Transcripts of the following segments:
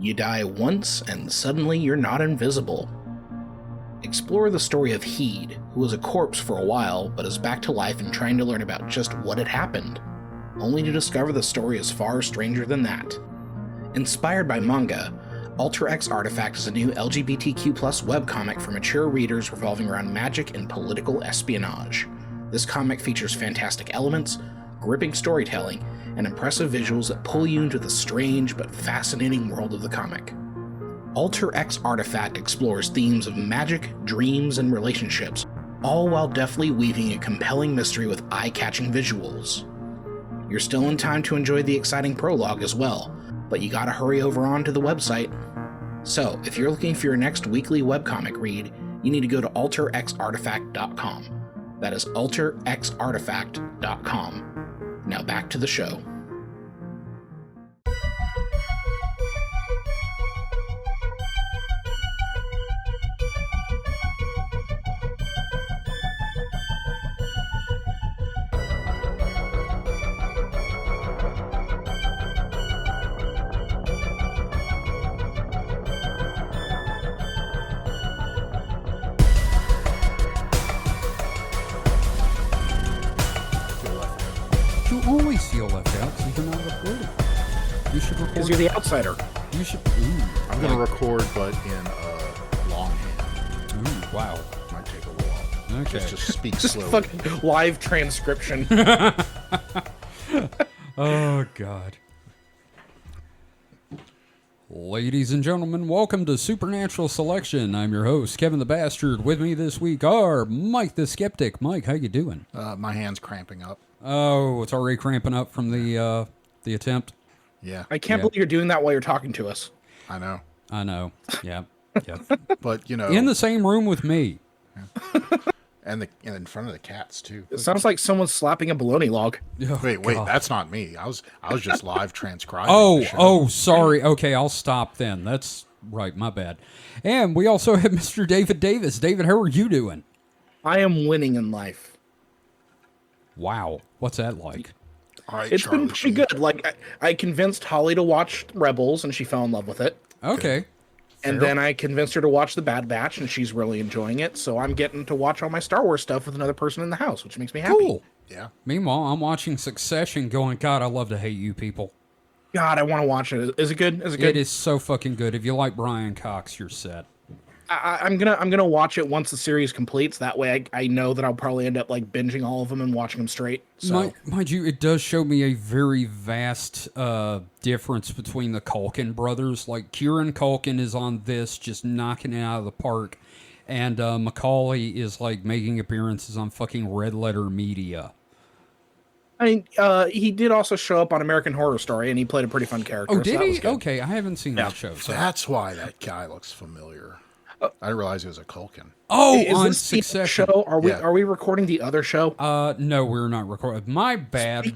You die once and suddenly you're not invisible. Explore the story of Heed, who was a corpse for a while but is back to life and trying to learn about just what had happened, only to discover the story is far stranger than that. Inspired by manga, Alter X Artifact is a new LGBTQ+ webcomic for mature readers revolving around magic and political espionage. This comic features fantastic elements, gripping storytelling, and impressive visuals that pull you into the strange but fascinating world of the comic. Alter X Artifact explores themes of magic, dreams, and relationships, all while deftly weaving a compelling mystery with eye-catching visuals. You're still in time to enjoy the exciting prologue as well, but you gotta hurry over on to the website. So, if you're looking for your next weekly webcomic read, you need to go to alterxartifact.com. That is alterxartifact.com. Now back to the show. Because you're the outsider. You should. I'm going to record, but in longhand. Ooh, wow. Might take a little while. Okay. Just speak Just slowly. fucking live transcription. Oh, God. Ladies and gentlemen, welcome to Supernatural Selection. I'm your host, Kevin the Bastard. With me this week are Mike the Skeptic. Mike, how you doing? My hand's cramping up. Oh, it's already cramping up from the attempt. Yeah. I can't believe you're doing that while you're talking to us. I know. Yeah. Yeah. But, you know. In the same room with me. And in front of the cats, too. It sounds like someone's slapping a bologna log. Oh, Wait, God. that's not me. I was just live transcribing. the show. Oh, sorry. Okay, I'll stop then. That's right, my bad. And we also have Mr. David Davis. David, how are you doing? I am winning in life. Wow. What's that like? All right, It's Charlie been pretty Sheen. good. Like, I convinced Holly to watch Rebels, and she fell in love with it. Okay. And then I convinced her to watch The Bad Batch, and she's really enjoying it. So I'm getting to watch all my Star Wars stuff with another person in the house, which makes me happy. Cool. Yeah. Meanwhile, I'm watching Succession going, God, I love to hate you people. God, I want to watch it. Is it good? Is it good? It is so fucking good. If you like Brian Cox, you're set. I'm gonna watch it once the series completes. That way, I know that I'll probably end up like binging all of them and watching them straight. So Mind you, it does show me a very vast difference between the Culkin brothers. Like, Kieran Culkin is on this, just knocking it out of the park. And Macaulay is, like, making appearances on fucking Red Letter Media. I mean, he did also show up on American Horror Story, and he played a pretty fun character. Oh, so did that was he? good. Okay, I haven't seen that show. So that's why that guy looks familiar. I didn't realize he was a Culkin. Oh, Is on this the Succession. show? Are we Yeah. are we recording the other show? No, we're not recording. My bad.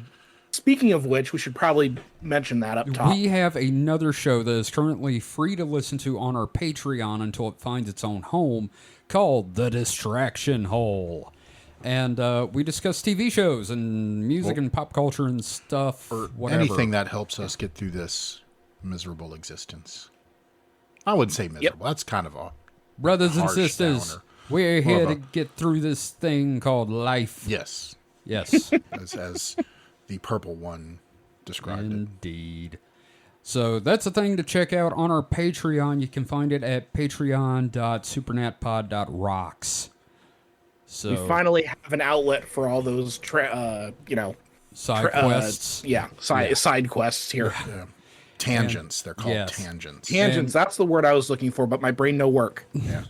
Speaking of which, we should probably mention that up top. We have another show that is currently free to listen to on our Patreon until it finds its own home, called The Distraction Hole. And we discuss TV shows and music and pop culture and stuff, or whatever. Anything that helps us get through this miserable existence. I wouldn't say miserable. That's kind of a Brothers and harsh sisters, downer. we're More here of to a- get through this thing called life. yes, Yes, as the purple one described it. indeed. So that's a thing to check out on our Patreon. You can find it at patreon.supernatpod.rocks. So We finally have an outlet for all those, side quests. side quests here. Yeah. Tangents. They're called yes. tangents. Tangents. That's the word I was looking for, but my brain no work. Yeah.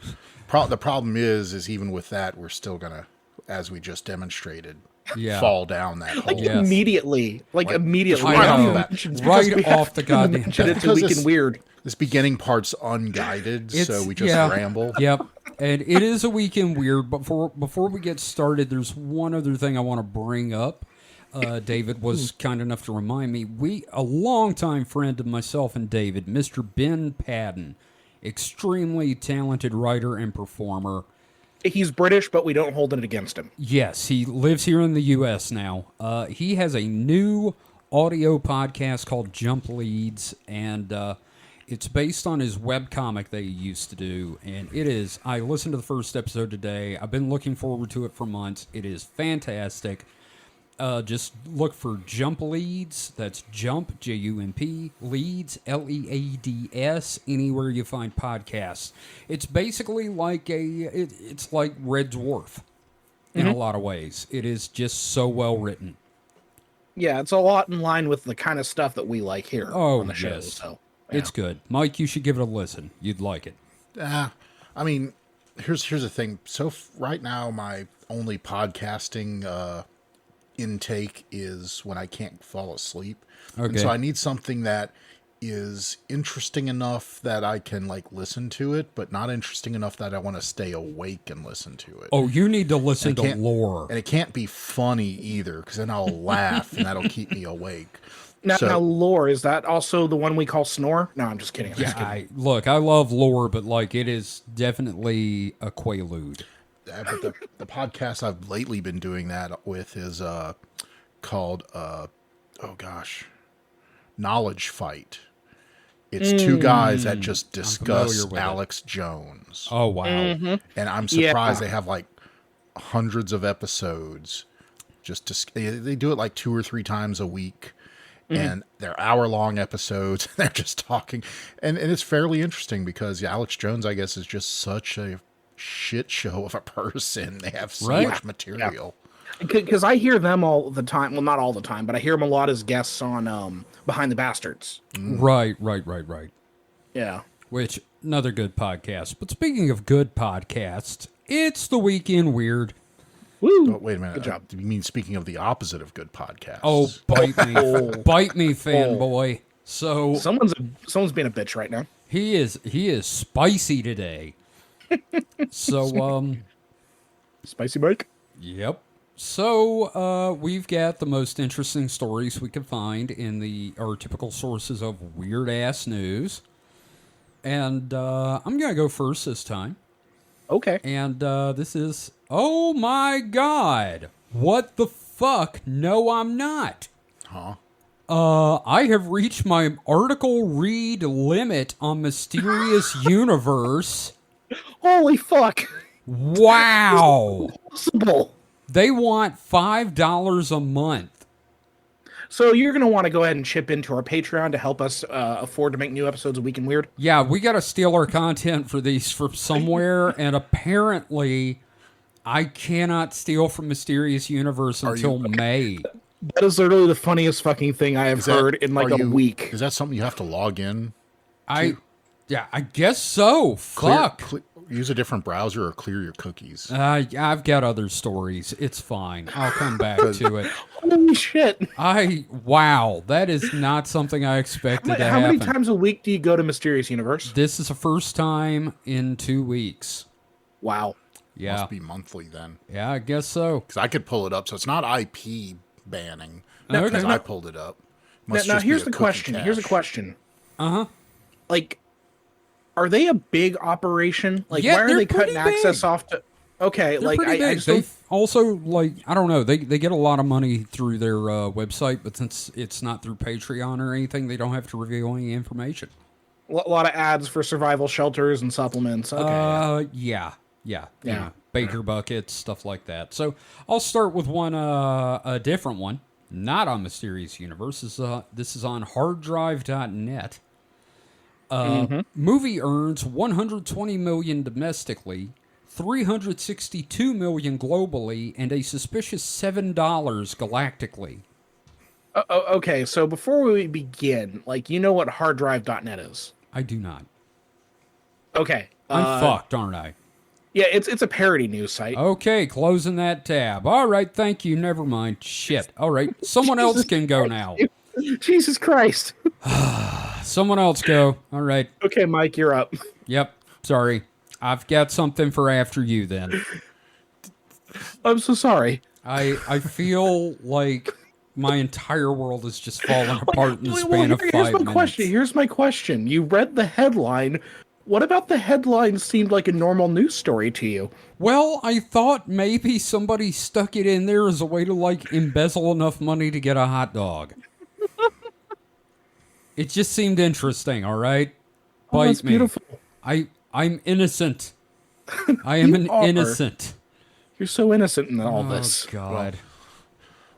The problem is even with that, we're still gonna, as we just demonstrated, Yeah. fall down that hole. Yes. Immediately. just I right off know. the bat. Because Right we have off the to goddamn mention bat. It's a week Because and weird. This beginning part's unguided, so we just yeah. ramble. Yep. And it is a weekend weird, but before we get started, there's one other thing I want to bring up. David was kind enough to remind me. A longtime friend of myself and David, Mr. Ben Padden, extremely talented writer and performer. He's British, but we don't hold it against him. Yes, he lives here in the U.S. now. He has a new audio podcast called Jump Leads, and It's based on his webcomic that he used to do, and it is. I listened to the first episode today. I've been looking forward to it for months. It is fantastic. Just look for Jump Leads. That's Jump, Jump, Leads, Leads, anywhere you find podcasts. It's basically like it's like Red Dwarf in a lot of ways. It is just so well written. Yeah, it's a lot in line with the kind of stuff that we like here on the show. Yes. So It's good. Mike, you should give it a listen. You'd like it. I mean, here's the thing. So right now, my only podcasting intake is when I can't fall asleep. Okay. And so I need something that is interesting enough that I can like listen to it, but not interesting enough that I want to stay awake and listen to it. Oh, you need to listen And it to can't- lore. And it can't be funny either, because then I'll laugh and that'll keep me awake. now, lore, is that also the one we call snore? No, I'm just kidding. I'm just kidding. I love lore, but like it is definitely a quaalude. But the podcast I've lately been doing that with is called Knowledge Fight. It's two guys that just discuss familiar with it. Alex Jones. Oh wow. And I'm surprised they have like hundreds of episodes. They do it like 2 or 3 times a week. And they're hour-long episodes. They're just talking. And it's fairly interesting because Alex Jones, I guess, is just such a shit show of a person. They have so Right. much material. Because I hear them all the time. Well, not all the time, but I hear them a lot as guests on Behind the Bastards. Right. Yeah. Which another good podcast. But speaking of good podcasts, it's the Weekend Weird. Woo! Oh, wait a minute. Good job. You mean speaking of the opposite of good podcasts? Oh, bite me, bite me, fanboy. So Someone's being a bitch right now. he is spicy today. So Spicy Mike. yep. So we've got the most interesting stories we could find in our typical sources of weird ass news, and I'm gonna go first this time. Okay. And this is, oh my God, what the fuck? No, I'm not. Huh? I have reached my article read limit on Mysterious Universe. Holy fuck! Wow. Possible. They want $5 a month. So you're gonna want to go ahead and chip into our Patreon to help us afford to make new episodes of Week in Weird. Yeah, we got to steal our content for these from somewhere, and apparently I cannot steal from Mysterious Universe until May. That is literally the funniest fucking thing I have heard in like a week. Is that something you have to log in? I guess so. Fuck. Use a different browser or clear your cookies. I've got other stories. It's fine. I'll come back to it. Holy shit! Wow, that is not something I expected to How happen. many times a week do you go to Mysterious Universe? This is the first time in 2 weeks. Wow. Yeah. Must be monthly then. Yeah, I guess so. Because I could pull it up. So it's not IP banning. Okay. Because I pulled it up. Must Now just be here's a the cookie question. Here's a cache. question. Uh-huh. Like, are they a big operation? Like, Yeah, why are they're they cutting pretty access big. off to? Okay, They're like pretty I big. just They don't. also, like, I don't know, they get a lot of money through their website, but since it's not through Patreon or anything, they don't have to reveal any information. A lot of ads for survival shelters and supplements. Okay. Yeah. You Yeah. know, Baker buckets, stuff like that. So I'll start with one, a different one, not on Mysterious Universe. This is on harddrive.net. Movie earns $120 million domestically, $362 million globally, and a suspicious $7 galactically. Okay, so before we begin, like, you know what harddrive.net is? I do not. Okay. I'm fucked, aren't I? Yeah, it's a parody news site. Okay, closing that tab. All right, thank you. Never mind. Shit. All right, someone else can go now. Jesus Christ. Someone else go. All right. Okay, Mike, you're up. Yep. Sorry. I've got something for after you then. I'm so sorry. I feel like my entire world is just falling apart in the Well, span of here's 5 my minutes. question. Here's my question. You read the headline. What about the headline seemed like a normal news story to you? Well, I thought maybe somebody stuck it in there as a way to, like, embezzle enough money to get a hot dog. It just seemed interesting, all right? bite that's me. beautiful. I'm innocent. I am an are. innocent. You're so innocent in all Oh this. God.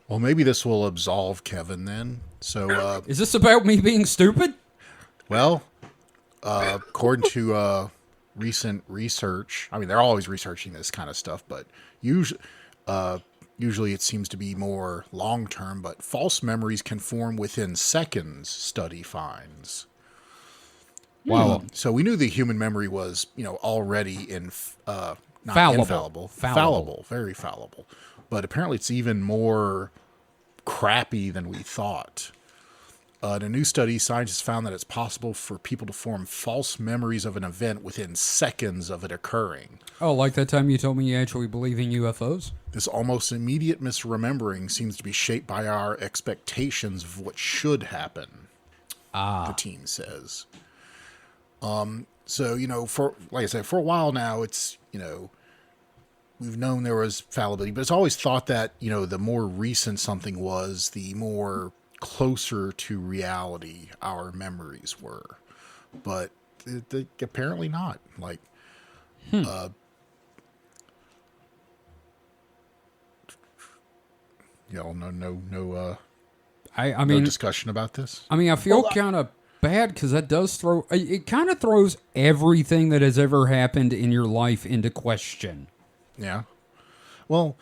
Well, maybe this will absolve Kevin then. So, Is this about me being stupid? well, according to recent research, I mean, they're always researching this kind of stuff, but usually it seems to be more long term. But false memories can form within seconds, study finds. Wow. So we knew the human memory was, already not Fallible. infallible, Fallible. very fallible. But apparently it's even more crappy than we thought. In a new study, scientists found that it's possible for people to form false memories of an event within seconds of it occurring. Oh, like that time you told me you actually believe in UFOs? This almost immediate misremembering seems to be shaped by our expectations of what should happen, the team says. So, for like I said, for a while now, it's, we've known there was fallibility, but it's always thought that, the more recent something was, the more closer to reality our memories were. But apparently not. Like, no discussion about this. I mean, I feel kind of bad because that does it kind of throws everything that has ever happened in your life into question. Yeah. Well,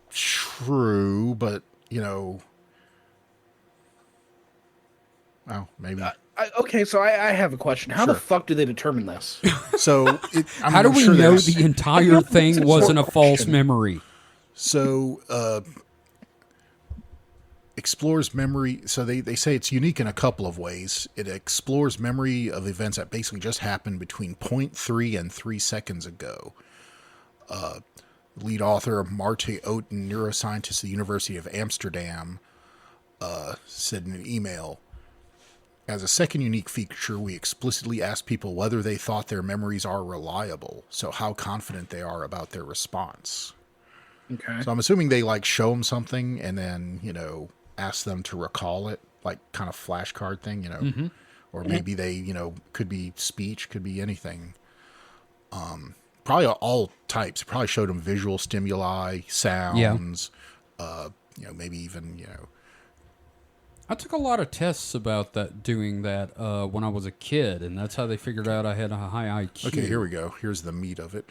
true, but, well, maybe. Okay, so I have a question. How the fuck do they determine this? So, How do we know the entire thing wasn't a false memory? So, explores memory. So they say it's unique in a couple of ways. It explores memory of events that basically just happened between 0.3 and 3 seconds ago. Lead author Marte Oten, neuroscientist at the University of Amsterdam, said in an email, as a second unique feature, we explicitly ask people whether they thought their memories are reliable, so how confident they are about their response. Okay. So I'm assuming they show them something and then, ask them to recall it, like kind of flashcard thing, or maybe they, could be speech, could be anything. Probably all types. Probably showed them visual stimuli, sounds, maybe even, I took a lot of tests about doing that when I was a kid, and that's how they figured out I had a high IQ. Okay, here we go. Here's the meat of it.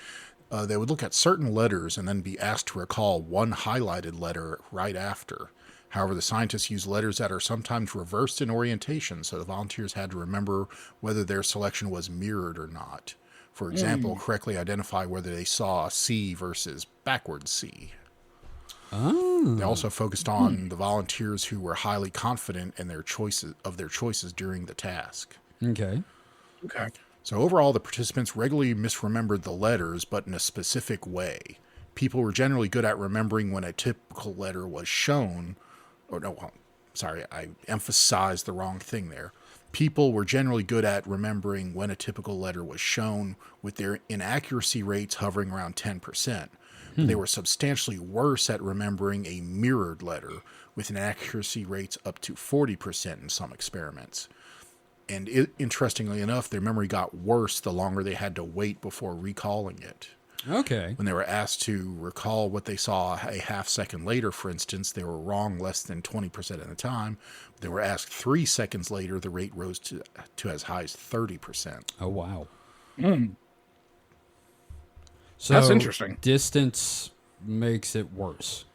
They would look at certain letters and then be asked to recall one highlighted letter right after. However, the scientists use letters that are sometimes reversed in orientation, so the volunteers had to remember whether their selection was mirrored or not. For example, correctly identify whether they saw a C versus backwards C. Oh. They also focused on the volunteers who were highly confident in their choices during the task. Okay. Okay. So overall, the participants regularly misremembered the letters, but in a specific way. People were generally good at remembering when a typical letter was shown. I emphasized the wrong thing there. People were generally good at remembering when a typical letter was shown, with their inaccuracy rates hovering around 10%. But they were substantially worse at remembering a mirrored letter, with inaccuracy rates up to 40% in some experiments. And interestingly enough, their memory got worse the longer they had to wait before recalling it. Okay. When they were asked to recall what they saw a half second later, for instance, they were wrong less than 20% of the time. But they were asked 3 seconds later, the rate rose to as high as 30%. Oh, wow. So That's interesting. Distance makes it worse.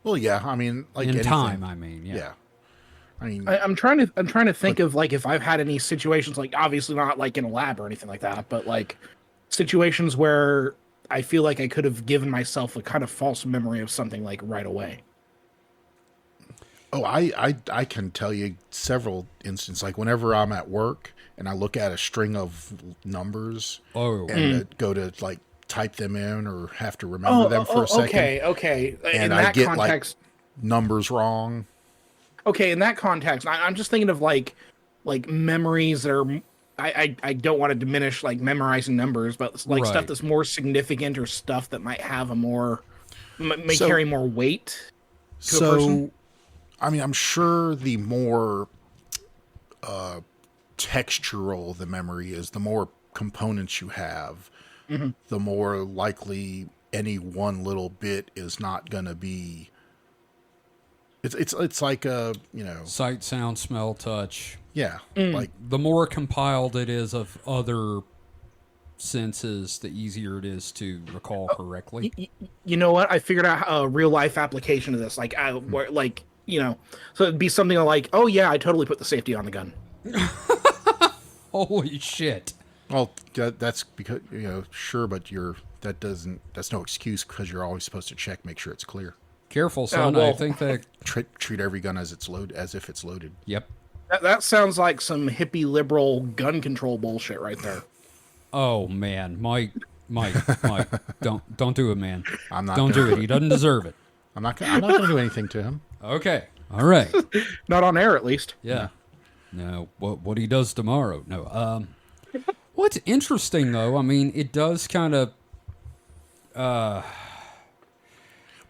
Well, yeah, I mean, like In anything. time, I mean, yeah. I mean, I'm trying to think of if I've had any situations, obviously not in a lab or anything like that, but situations where I feel like I could have given myself a kind of false memory of something right away. Oh, I can tell you several instances. Like whenever I'm at work and I look at a string of numbers and go to type them in or have to remember them for a second. Okay. And in I that get context, numbers wrong. Okay, in that context, I'm just thinking of memories that are. I don't want to diminish memorizing numbers, but stuff that's more significant or stuff that might have a more may carry more weight to a person. I mean, I'm sure the more textural the memory is, the more components you have, the more likely any one little bit is not going to be. It's like a, Sight, sound, smell, touch. yeah, like The more compiled it is of other senses, the easier it is to recall correctly. You know what? I figured out a real life application of this. So it'd be something like, oh yeah, I totally put the safety on the gun. Holy shit. well, that's because sure, but that's no excuse because you're always supposed to check, make sure it's clear. Careful, son. well- I think that. Treat every gun as if it's loaded. Yep. That sounds like some hippie liberal gun control bullshit right there. Oh man, Mike, don't do it, man. I'm not Don't gonna- do it. He doesn't deserve it. I'm not going to do anything to him. Okay. All right. Not on air, at least. Yeah. No. What he does tomorrow? No. What's interesting though? I mean, it does kind of.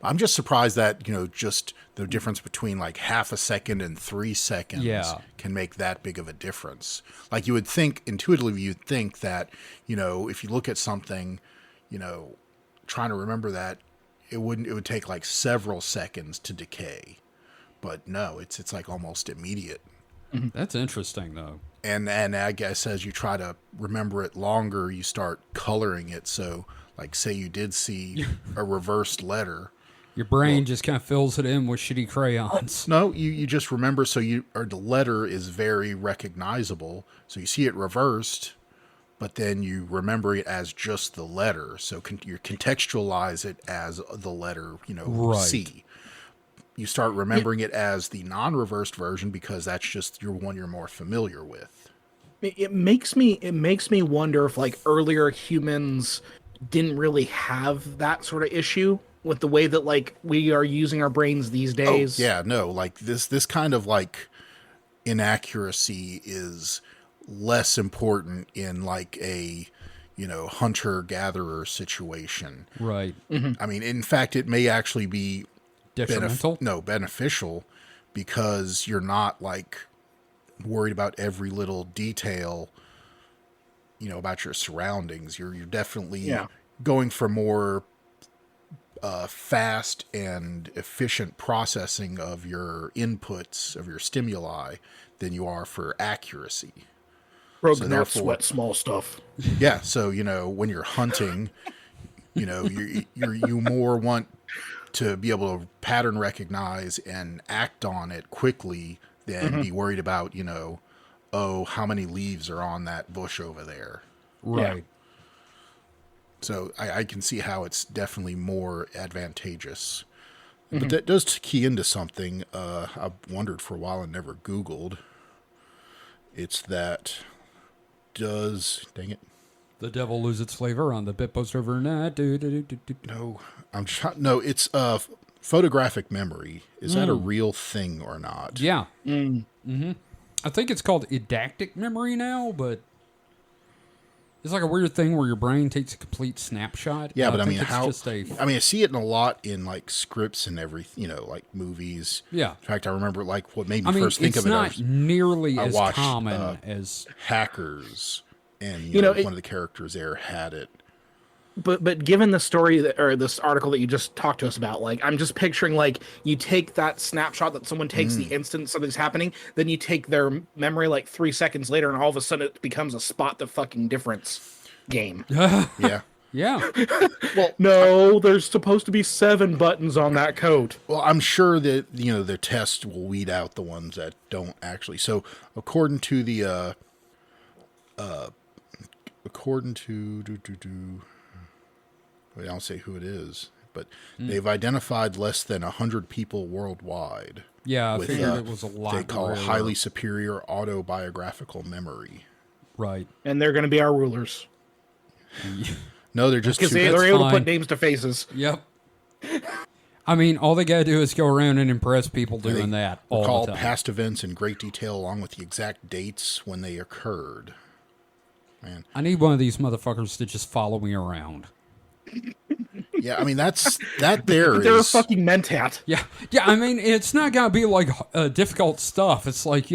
I'm just surprised that, just the difference between like half a second and 3 seconds Yeah. can make that big of a difference. Like you would think, intuitively, you'd think that, if you look at something, trying to remember that, it would take like several seconds to decay. But no, it's like almost immediate. That's interesting though. And I guess as you try to remember it longer, you start coloring it. So like say you did see a reversed letter. Your brain just kind of fills it in with shitty crayons. No, you just remember. So the letter is very recognizable. So you see it reversed, but then you remember it as just the letter. So you contextualize it as the letter, Right. C. You start remembering it as the non-reversed version because that's just your one you're more familiar with. It makes me wonder if like earlier humans didn't really have that sort of issue with the way that like we are using our brains these days. Oh, yeah, no, like this kind of like inaccuracy is less important in like a hunter-gatherer situation. Right. I mean, in fact, it may actually be Detrimental. beneficial because you're not like worried about every little detail, about your surroundings. You're definitely going for more fast and efficient processing of your inputs, of your stimuli, than you are for accuracy. Broken So their therefore- sweat small stuff. Yeah, so when you're hunting, you more want to be able to pattern recognize and act on it quickly than be worried about, how many leaves are on that bush over there. Right. So I can see how it's definitely more advantageous. But that does key into something I've wondered for a while and never Googled. It's that dang it. The devil lose its flavor on the Bitpost overnight. No, it's photographic memory. Is that a real thing or not? Yeah. Mm-hmm. I think it's called eidactic memory now, but it's like a weird thing where your brain takes a complete snapshot. Yeah, but I think mean, it's I see it in a lot in like scripts and everything, like movies. Yeah. In fact, I remember like what made me first think it's of it. not nearly I as watched, common as Hackers, and You know, one of the characters there had it. But given the story or this article that you just talked to us about, like I'm just picturing like you take that snapshot that someone takes the instant something's happening, then you take their memory like 3 seconds later, and all of a sudden it becomes a spot the fucking difference game. Yeah. yeah. Well, no, there's supposed to be 7 buttons on that coat. Well, I'm sure that the test will weed out the ones that don't actually. So, according to the I don't say who it is, but they've identified less than 100 people worldwide. Yeah, I with, figured it was a lot. They call rarer. highly superior autobiographical memory. Right. And they're going to be our rulers No, they're just because too, they're able to fine. put names to faces. Yep. I mean, all they gotta do is go around and impress people doing that all recall the time. past events in great detail along with the exact dates when they occurred. Man. I need one of these motherfuckers to just follow me around. Yeah, I mean that there They're a is fucking mentat. Yeah, I mean, it's not gonna be like difficult stuff. It's like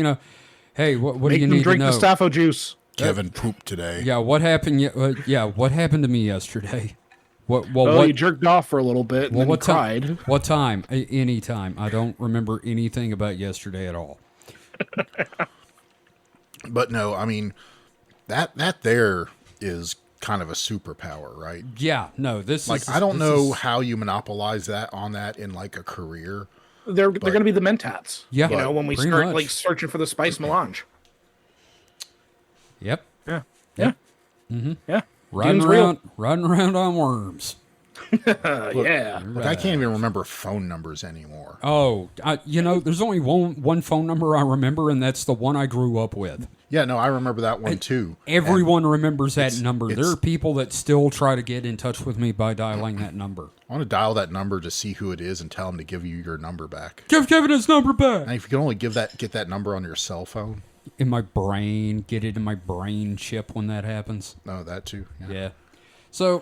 Hey, what do Make you them need drink to know? the Staffo juice. Kevin pooped today. Yeah, what happened? What happened to me yesterday? Oh, you jerked off for a little bit and then you what cried. What time? Any time. I don't remember anything about yesterday at all. But no, I mean, that there is kind of a superpower, right? Yeah, no, this Like, is I don't this know is- how you monopolize that in like a career. They're going to be the Mentats. Yeah, You know, when we pretty start much. like searching for the spice melange. Yep. Yeah. Yeah. Mm-hmm. Yeah. Riding Dune's real. around on worms. Yeah. Like, I can't even remember phone numbers anymore. Oh, there's only one phone number I remember, and that's the one I grew up with. Yeah, no, I remember that one too. Everyone remembers that number. There it's- are people that still try to get in touch with me by dialing that number. I want to dial that number to see who it is and tell him to give you your number back. Give Kevin his number back. And if you can only get that number on your cell phone. In my brain, get it in my brain chip when that happens. No, that too. Yeah. So,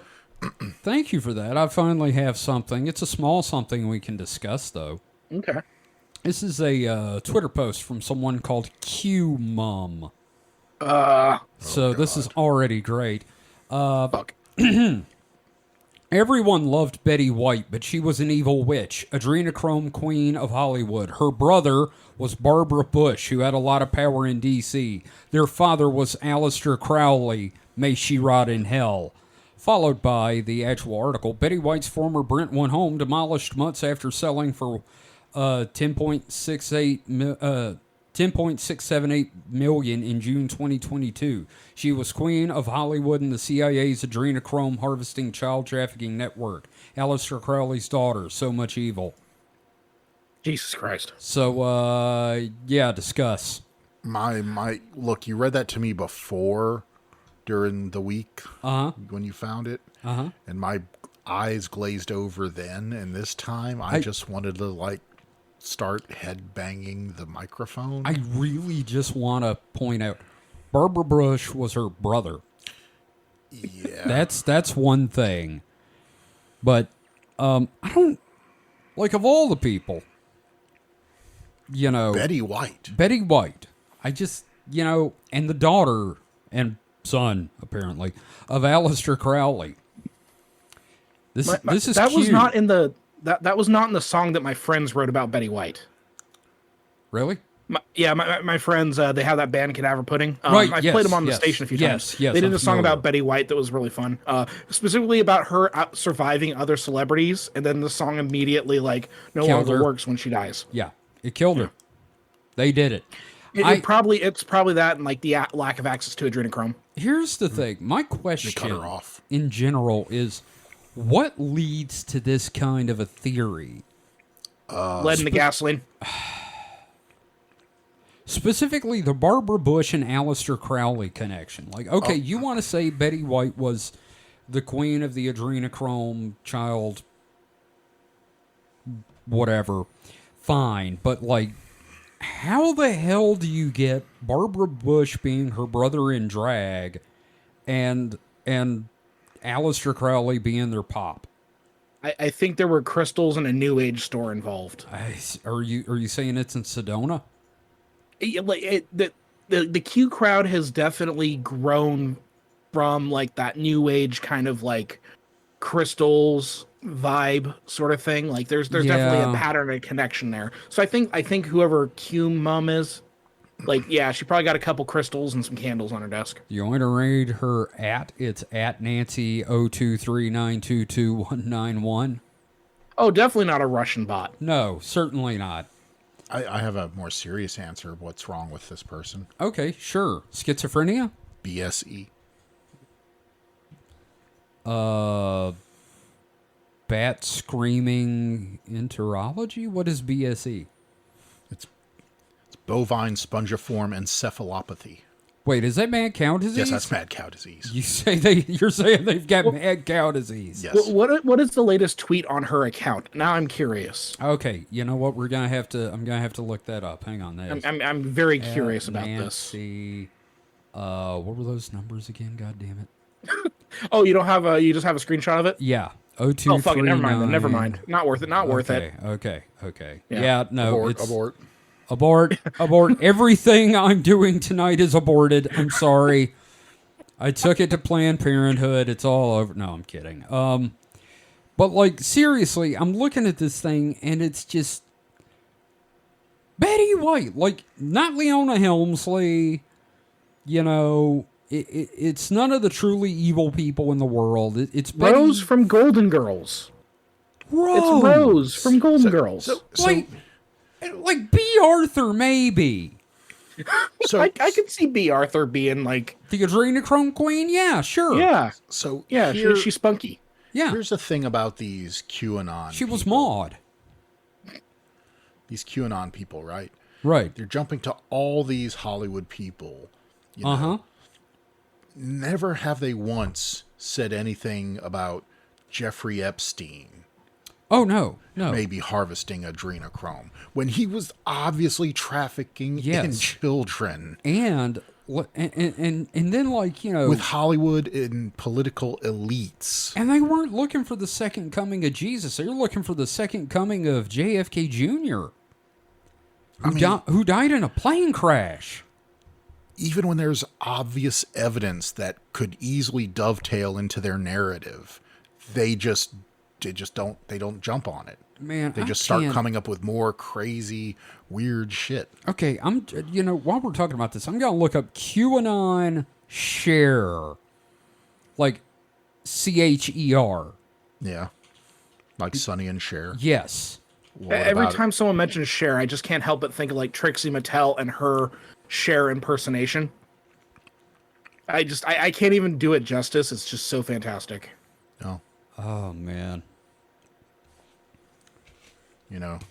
thank you for that. I finally have something. It's a small something we can discuss, though. Okay. This is a Twitter post from someone called Q Mum. So this is already great. Fuck. Everyone loved Betty White, but she was an evil witch, adrenochrome queen of Hollywood. Her brother was Barbara Bush, who had a lot of power in D.C. Their father was Aleister Crowley, may she rot in hell. Followed by the actual article, Betty White's former Brentwood home demolished months after selling for $10.678 million in June 2022. She was queen of Hollywood and the CIA's adrenochrome harvesting child trafficking network. Aleister Crowley's daughter. So much evil. Jesus Christ. So, yeah, discuss. My look, you read that to me before during the week when you found it. And my eyes glazed over then, and this time I just wanted to like start head banging the microphone. I really just want to point out Barbara Bush was her brother. Yeah. That's one thing. But I don't like, of all the people, Betty White. Betty White. I just, and the daughter and son, apparently, of Aleister Crowley. This is that cute. was not in the that was not in the song that my friends wrote about Betty White. Really? My friends, they have that band Cadaver Pudding. Right, I've yes, played them on the yes, station a few yes, times. yes, They did I'm a song familiar. about Betty White that was really fun. Specifically about her surviving other celebrities, and then the song immediately no Killed longer her. works when she dies. Yeah, it killed her. They did it. It's probably that and like the lack of access to adrenochrome. Here's the thing. My They question cut her off. in general is, what leads to this kind of a theory? Lead in the gasoline. Specifically, the Barbara Bush and Aleister Crowley connection. Like, okay, you want to say Betty White was the queen of the adrenochrome child, whatever, fine. But, like, how the hell do you get Barbara Bush being her brother in drag and Aleister Crowley being their pop? I think there were crystals in a New Age store involved. Are you saying it's in Sedona? The Q crowd has definitely grown from like that New Age kind of like crystals vibe sort of thing. Like there's definitely a pattern and connection there. So I think whoever Q mom is, she probably got a couple crystals and some candles on her desk. You want to read her it's at Nancy 0239222191. Oh, definitely not a Russian bot. No, certainly not. I have a more serious answer of what's wrong with this person. Okay, sure. Schizophrenia? BSE. Bat screaming enterology? What is BSE? It's bovine spongiform encephalopathy. Wait, is that mad cow disease? Yes, that's mad cow disease. You're saying they've got mad cow disease. Yes. What is the latest tweet on her account? Now I'm curious. Okay, you know what? I'm gonna have to look that up. Hang on, that is I'm very curious about this. Nancy, what were those numbers again? God damn it! Oh, you don't have you just have a screenshot of it? Yeah, Oh, fucking never mind. Then. Never mind. Not worth it. Not worth it. Okay. Yeah, no, Abort. Abort. Everything I'm doing tonight is aborted. I'm sorry. I took it to Planned Parenthood. It's all over. No, I'm kidding. But like seriously, I'm looking at this thing and it's just Betty White, like not Leona Helmsley. You know, it's none of the truly evil people in the world. It's Betty, Rose from Golden Girls. Rose. It's Rose from Golden Girls. Like B. Arthur, maybe. So I could see B. Arthur being like, The Adrenochrome Queen? Yeah, sure. yeah, so yeah, here- she's spunky. Yeah. here's the thing about these QAnon. She was people. Maud. These QAnon people, right? Right. They're jumping to all these Hollywood people. You know, Uh-huh. Never have they once said anything about Jeffrey Epstein Oh, no. No. maybe harvesting adrenochrome when he was obviously trafficking in Yes. children And then, like, you know... with Hollywood and political elites. And they weren't looking for the second coming of Jesus. They were looking for the second coming of JFK Jr., who died in a plane crash. Even when there's obvious evidence that could easily dovetail into their narrative, they don't jump on it. Man, They just start coming up with more crazy, weird shit. Okay, while we're talking about this, I'm going to look up QAnon share. Like, CHER. Yeah. Like Sonny and Cher. Yes. What Every about time someone mentions Cher, I just can't help but think of like Trixie Mattel and her Cher impersonation. I can't even do it justice. It's just so fantastic. it? Oh, Oh, man.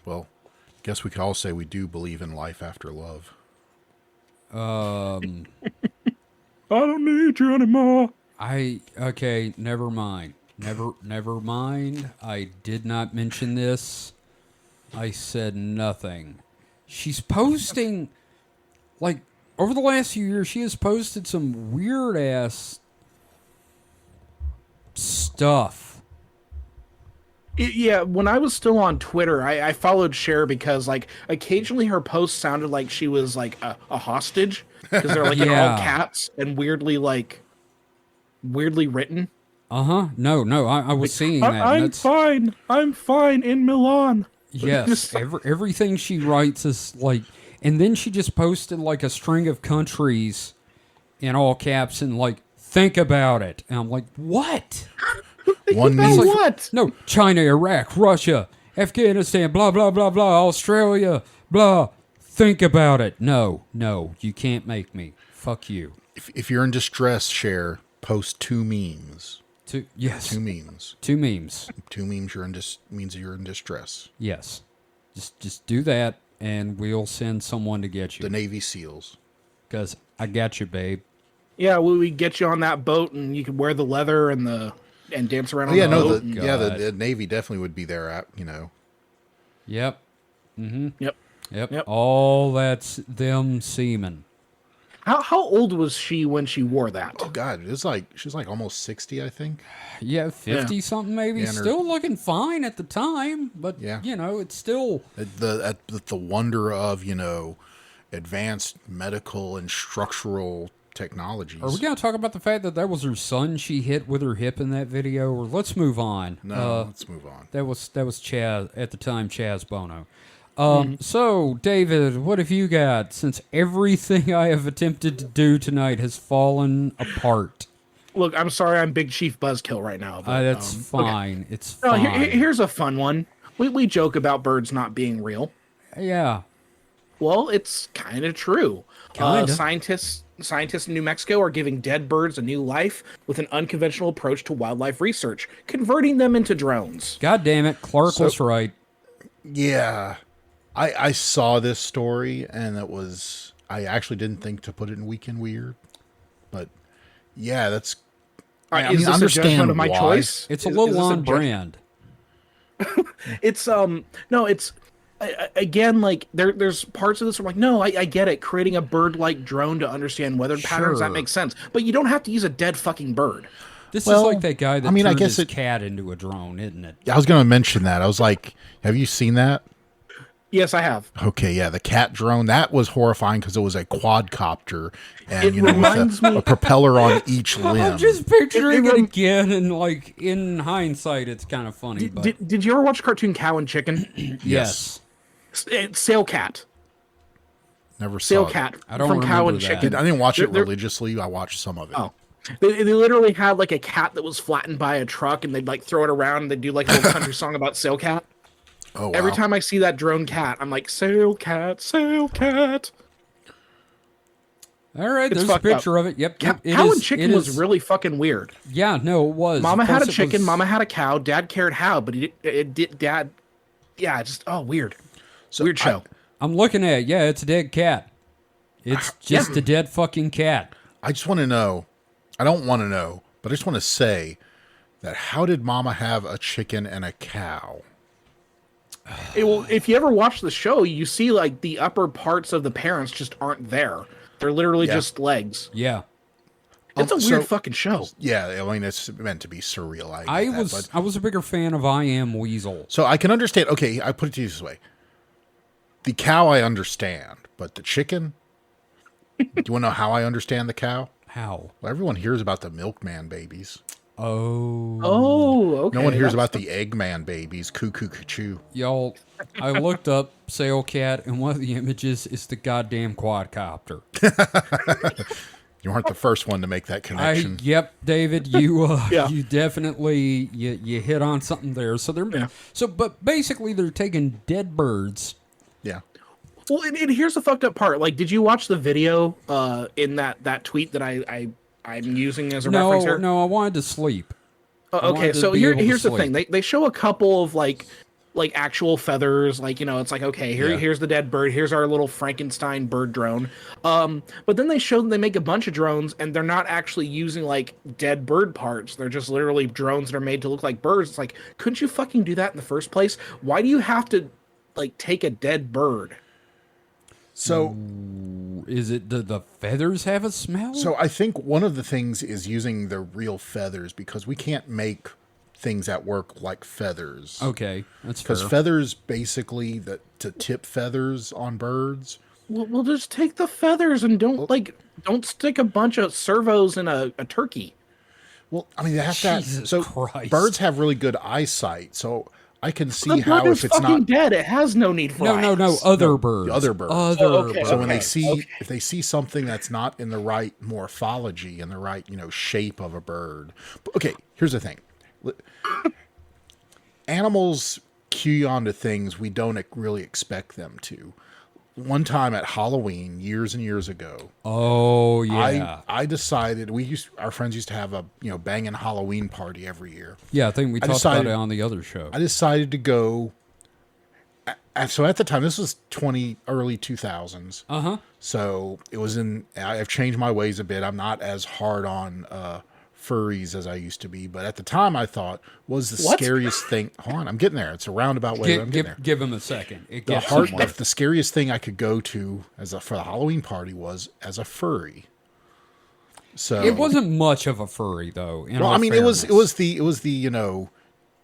well, guess we could all say we do believe in life after love. I don't need you anymore. Okay, never mind. Never mind. I did not mention this. I said nothing. She's posting, like, over the last few years, she has posted some weird ass stuff. Yeah, when I was still on Twitter, I followed Cher because, like, occasionally her posts sounded like she was, like, a hostage. Because they're, like, in Yeah. all caps and weirdly written. Uh-huh. No, I was seeing that. and that's- fine. I'm fine in Milan. Yes, everything she writes is like, and then she just posted like a string of countries in all caps and like, think about it. And I'm like, what? One About meme, what? No, China, Iraq, Russia, Afghanistan, blah, blah, blah, blah, Australia, blah. Think about it. No, you can't make me. Fuck you. if you're in distress, Cher, post 2 memes. Yes. 2 memes. 2 memes. 2 memes means you're in distress. Yes. Just do that and we'll send someone to get The you. Navy SEALs. Because I got you, babe. Yeah, we get you on that boat and you can wear the leather and dance around on Yeah, the no, boat. the Navy definitely would be there at, Yep. Yep. Yep. All that's them semen. How old was she when she wore that? Oh God, she's like almost 60, I think. Yeah, 50 something maybe. Yeah, and her- Still looking fine at the time, but Yeah. it's still The wonder of, advanced medical and structural technologies. Are we going to talk about the fact that was her son she hit with her hip in that video, or let's move on? No, let's move on. That was Chaz at the time, Chaz Bono. So, David, what have you got? Since everything I have attempted to do tonight has fallen apart. Look, I'm sorry, I'm Big Chief Buzzkill right now. But, That's okay. fine. It's No, fine. here's a fun one. We joke about birds not being real. Yeah. Well, it's kind of true. Kinda. Scientists in New Mexico are giving dead birds a new life with an unconventional approach to wildlife research, converting them into drones. God damn it. Clark was right. Yeah. I saw this story and I actually didn't think to put it in Weekend Weird. But yeah, that's All right, I is mean, this a understand judgment of my why. choice? It's a Is little this on judg- brand. It's no, it's again like there's parts of this where I'm like, no, I get it. Creating a bird-like drone to understand weather patterns, that Sure. makes sense. But you don't have to use a dead fucking bird. This Well, is like that guy that I mean, I turned guess his it- cat into a drone, isn't it? I was going to mention that. I was like, have you seen that? Yes, I have. Okay, yeah, the cat drone, that was horrifying because it was a quadcopter and, It reminds with me- a propeller on each limb. I'm just picturing It it rem- again, and like in hindsight, it's kind of funny. But Did you ever watch the cartoon Cow and Chicken? yes, It's Sail Cat. Never Sail saw it. Cat I don't from Cow remember and that. Chicken. I didn't watch it They're- religiously. I watched some of it. Oh. They literally had like a cat that was flattened by a truck, and they'd like throw it around, and they'd do like a little country song about Sail Cat. Oh, wow. Every time I see that drone cat, I'm like, Sail Cat, Sail Cat. all right. It's There's a fucked up. picture of it. Yep, yep. It Cow is- and Chicken it was is- really fucking weird. Yeah, no, it was. Mama Of had a course it chicken, was- Mama had a cow. Dad cared how, but it did. Dad, yeah, just weird. Weird show. I'm looking at it. Yeah, it's a dead cat. It's just a dead fucking cat. I just want to know. I don't want to know, but I just want to say that how did Mama have a chicken and a cow? Well, if you ever watch the show, you see like the upper parts of the parents just aren't there. They're literally Yeah. just legs. Yeah. It's a so- weird fucking show. Yeah, I mean, it's meant to be surreal. I I get that, was but- I was a bigger fan of I Am Weasel. So I can understand. Okay, I put it to you this way: the cow I understand, but the chicken. Do you want to know how I understand the cow? How? Well, everyone hears about the milkman babies. Oh. Oh, okay. No one hears that's- about the Eggman babies. Cuckoo, cuckoo. Y'all, I looked up Sail Cat, and one of the images is the goddamn quadcopter. You aren't the first one to make that connection. Yep, David, you Yeah. you definitely you hit on something there. So Yeah. but basically they're taking dead birds. Yeah. Well, and here's the fucked up part. Like, did you watch the video in that tweet that I'm using as a reference here? No, I wanted to sleep. I Okay, wanted to so be able to here's the sleep. thing. They show a couple of like actual feathers, like, it's like, okay, Yeah. here's the dead bird, here's our little Frankenstein bird drone. But then they make a bunch of drones, and they're not actually using like dead bird parts. They're just literally drones that are made to look like birds. It's like, couldn't you fucking do that in the first place? Why do you have to like take a dead bird? So, Is it the feathers have a smell? so I think one of the things is using the real feathers because we can't make things at work like feathers. okay, that's fair. Because feathers, basically, to tip feathers on birds. We'll just take the feathers and don't stick a bunch of servos in a turkey. Well, I mean, they have to. Jesus So Christ. birds have really good eyesight, so I can see The how bird is if it's fucking not dead, it has no need for no, eyes. other birds. other birds. Other okay. birds. So when they Okay, see okay. if they see something that's not in the right morphology and the right shape of a bird. But, okay, here's the thing: animals cue onto things we don't really expect them to. One time at Halloween, years and years ago, Oh yeah, I decided our friends used to have a banging Halloween party every year. yeah. I think we talked decided- about it on the other show. I decided to go. So at the time, this was early 2000s. So it was I've changed my ways a bit. I'm not as hard on furries as I used to be, but at the time I thought was the What? scariest thing. Hold on, I'm getting there. It's a roundabout way. But I'm getting there. Give him a second. It The gets somewhere. the scariest thing I could go to for the Halloween party was as a furry. So It wasn't much of a furry though. In Well, all I mean, it was fairness. the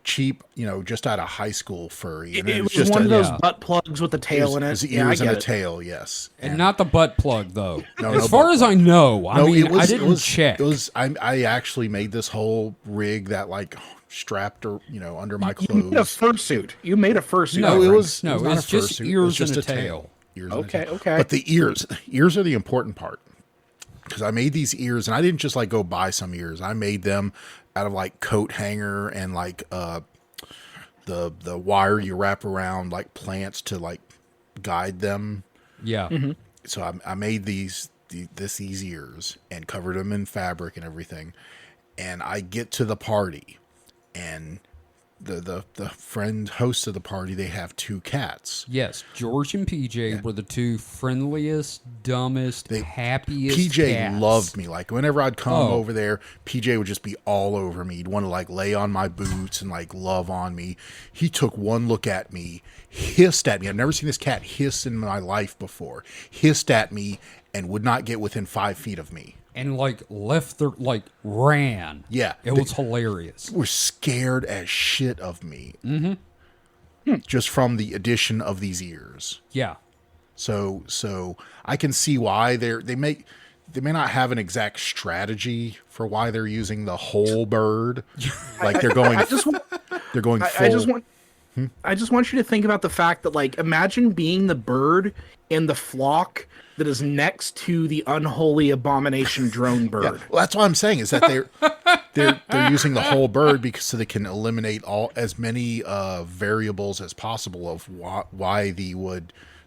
cheap just out of high school furry, and It was just one of those yeah. butt plugs with a tail in it. His Yeah, I ears and get a it. tail, yes. and not the butt plug though. No, as no far butt as I know, I mean, I it didn't was, check. It was I actually made this whole rig that like strapped or under my You made a clothes. fursuit. You made a fursuit. No, No, my it friend. was No, not it's a just fursuit, it ears was just and a a tail. Ears and a Okay, tail. okay. But the ears are the important part because I made these ears, and I didn't just like go buy some ears. I made them out of like coat hanger and like the wire you wrap around like plants to like guide them. Yeah. So I made these ears and covered them in fabric and everything. And I get to the party, and the friend host of the party, they have two cats. Yes, George and PJ were the two friendliest, dumbest, happiest. PJ cats. loved me. Like whenever I'd come Oh. over there, PJ would just be all over me. He'd want to like lay on my boots and like love on me. He took one look at me, hissed at me. I've never seen this cat hiss in my life before. Hissed at me and would not get within 5 feet of me. And ran. Yeah. It was hilarious. Were scared as shit of me. Mm-hmm. just from the addition of these ears. Yeah. So I can see why they may not have an exact strategy for why they're using the whole bird. Like they're going full. I just want you to think about the fact that, like, imagine being the bird in the flock that is next to the unholy abomination drone bird. Yeah, well, that's what I'm saying is that they're using the whole bird because so they can eliminate as many variables as possible of why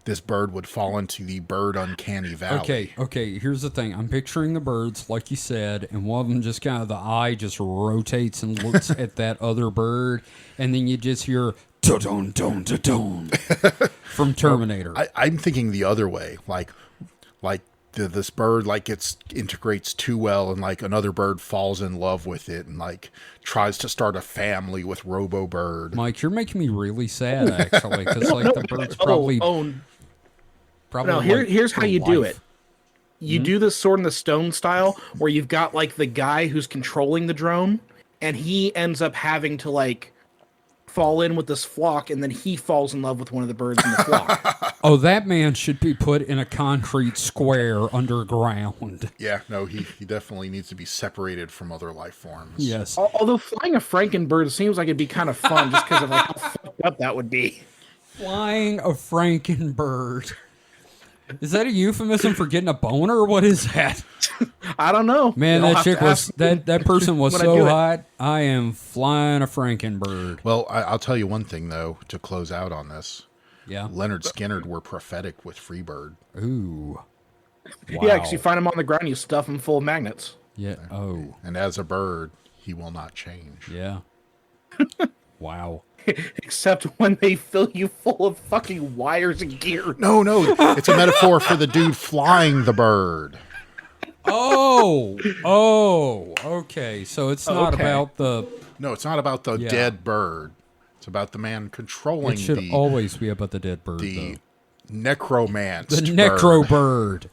this bird would fall into the bird uncanny valley. Okay. Here's the thing. I'm picturing the birds, like you said, and one of them just kind of the eye just rotates and looks at that other bird, and then you just hear "da-dun, dun, da-dun" from Terminator. I'm thinking the other way, like this bird integrates too well, and like another bird falls in love with it and like tries to start a family with Robo Bird. Mike, you're making me really sad actually, because like the bird's probably. No, here's how you do it. You do the Sword in the Stone style, where you've got like the guy who's controlling the drone, and he ends up having to like fall in with this flock, and then he falls in love with one of the birds in the flock. Oh, that man should be put in a concrete square underground. Yeah, no, he definitely needs to be separated from other life forms. Yes. Although flying a Frankenbird seems like it'd be kind of fun, just because of like how fucked up that would be. Flying a Frankenbird. Is that a euphemism for getting a boner, or what is that? I don't know. Man, that chick was that person was so hot. I am flying a Frankenbird. Well, I'll tell you one thing though to close out on this. Yeah. Leonard Skinner were prophetic with Freebird. Ooh. Wow. Yeah, because you find him on the ground, you stuff him full of magnets. Yeah. Oh. And as a bird, he will not change. Yeah. Wow. Except when they fill you full of fucking wires and gear. No, it's a metaphor for the dude flying the bird. Oh, okay. So it's not about the. No, it's not about the dead bird. It's about the man controlling. It should always be about the dead bird. The necromanced. The necro bird.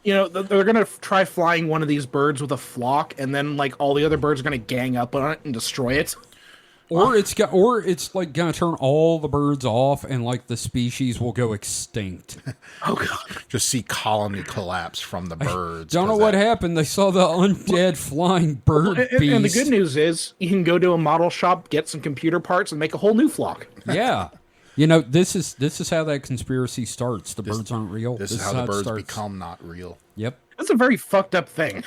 You know, they're gonna try flying one of these birds with a flock, and then like all the other birds are gonna gang up on it and destroy it. Or it's like gonna turn all the birds off, and like the species will go extinct. Oh god! Just see colony collapse from the birds. Don't know what happened. They saw the undead flying bird beast. And the good news is, you can go to a model shop, get some computer parts, and make a whole new flock. Yeah, you know this is how that conspiracy starts. The birds aren't real. This is how the birds become not real. Yep. That's a very fucked up thing.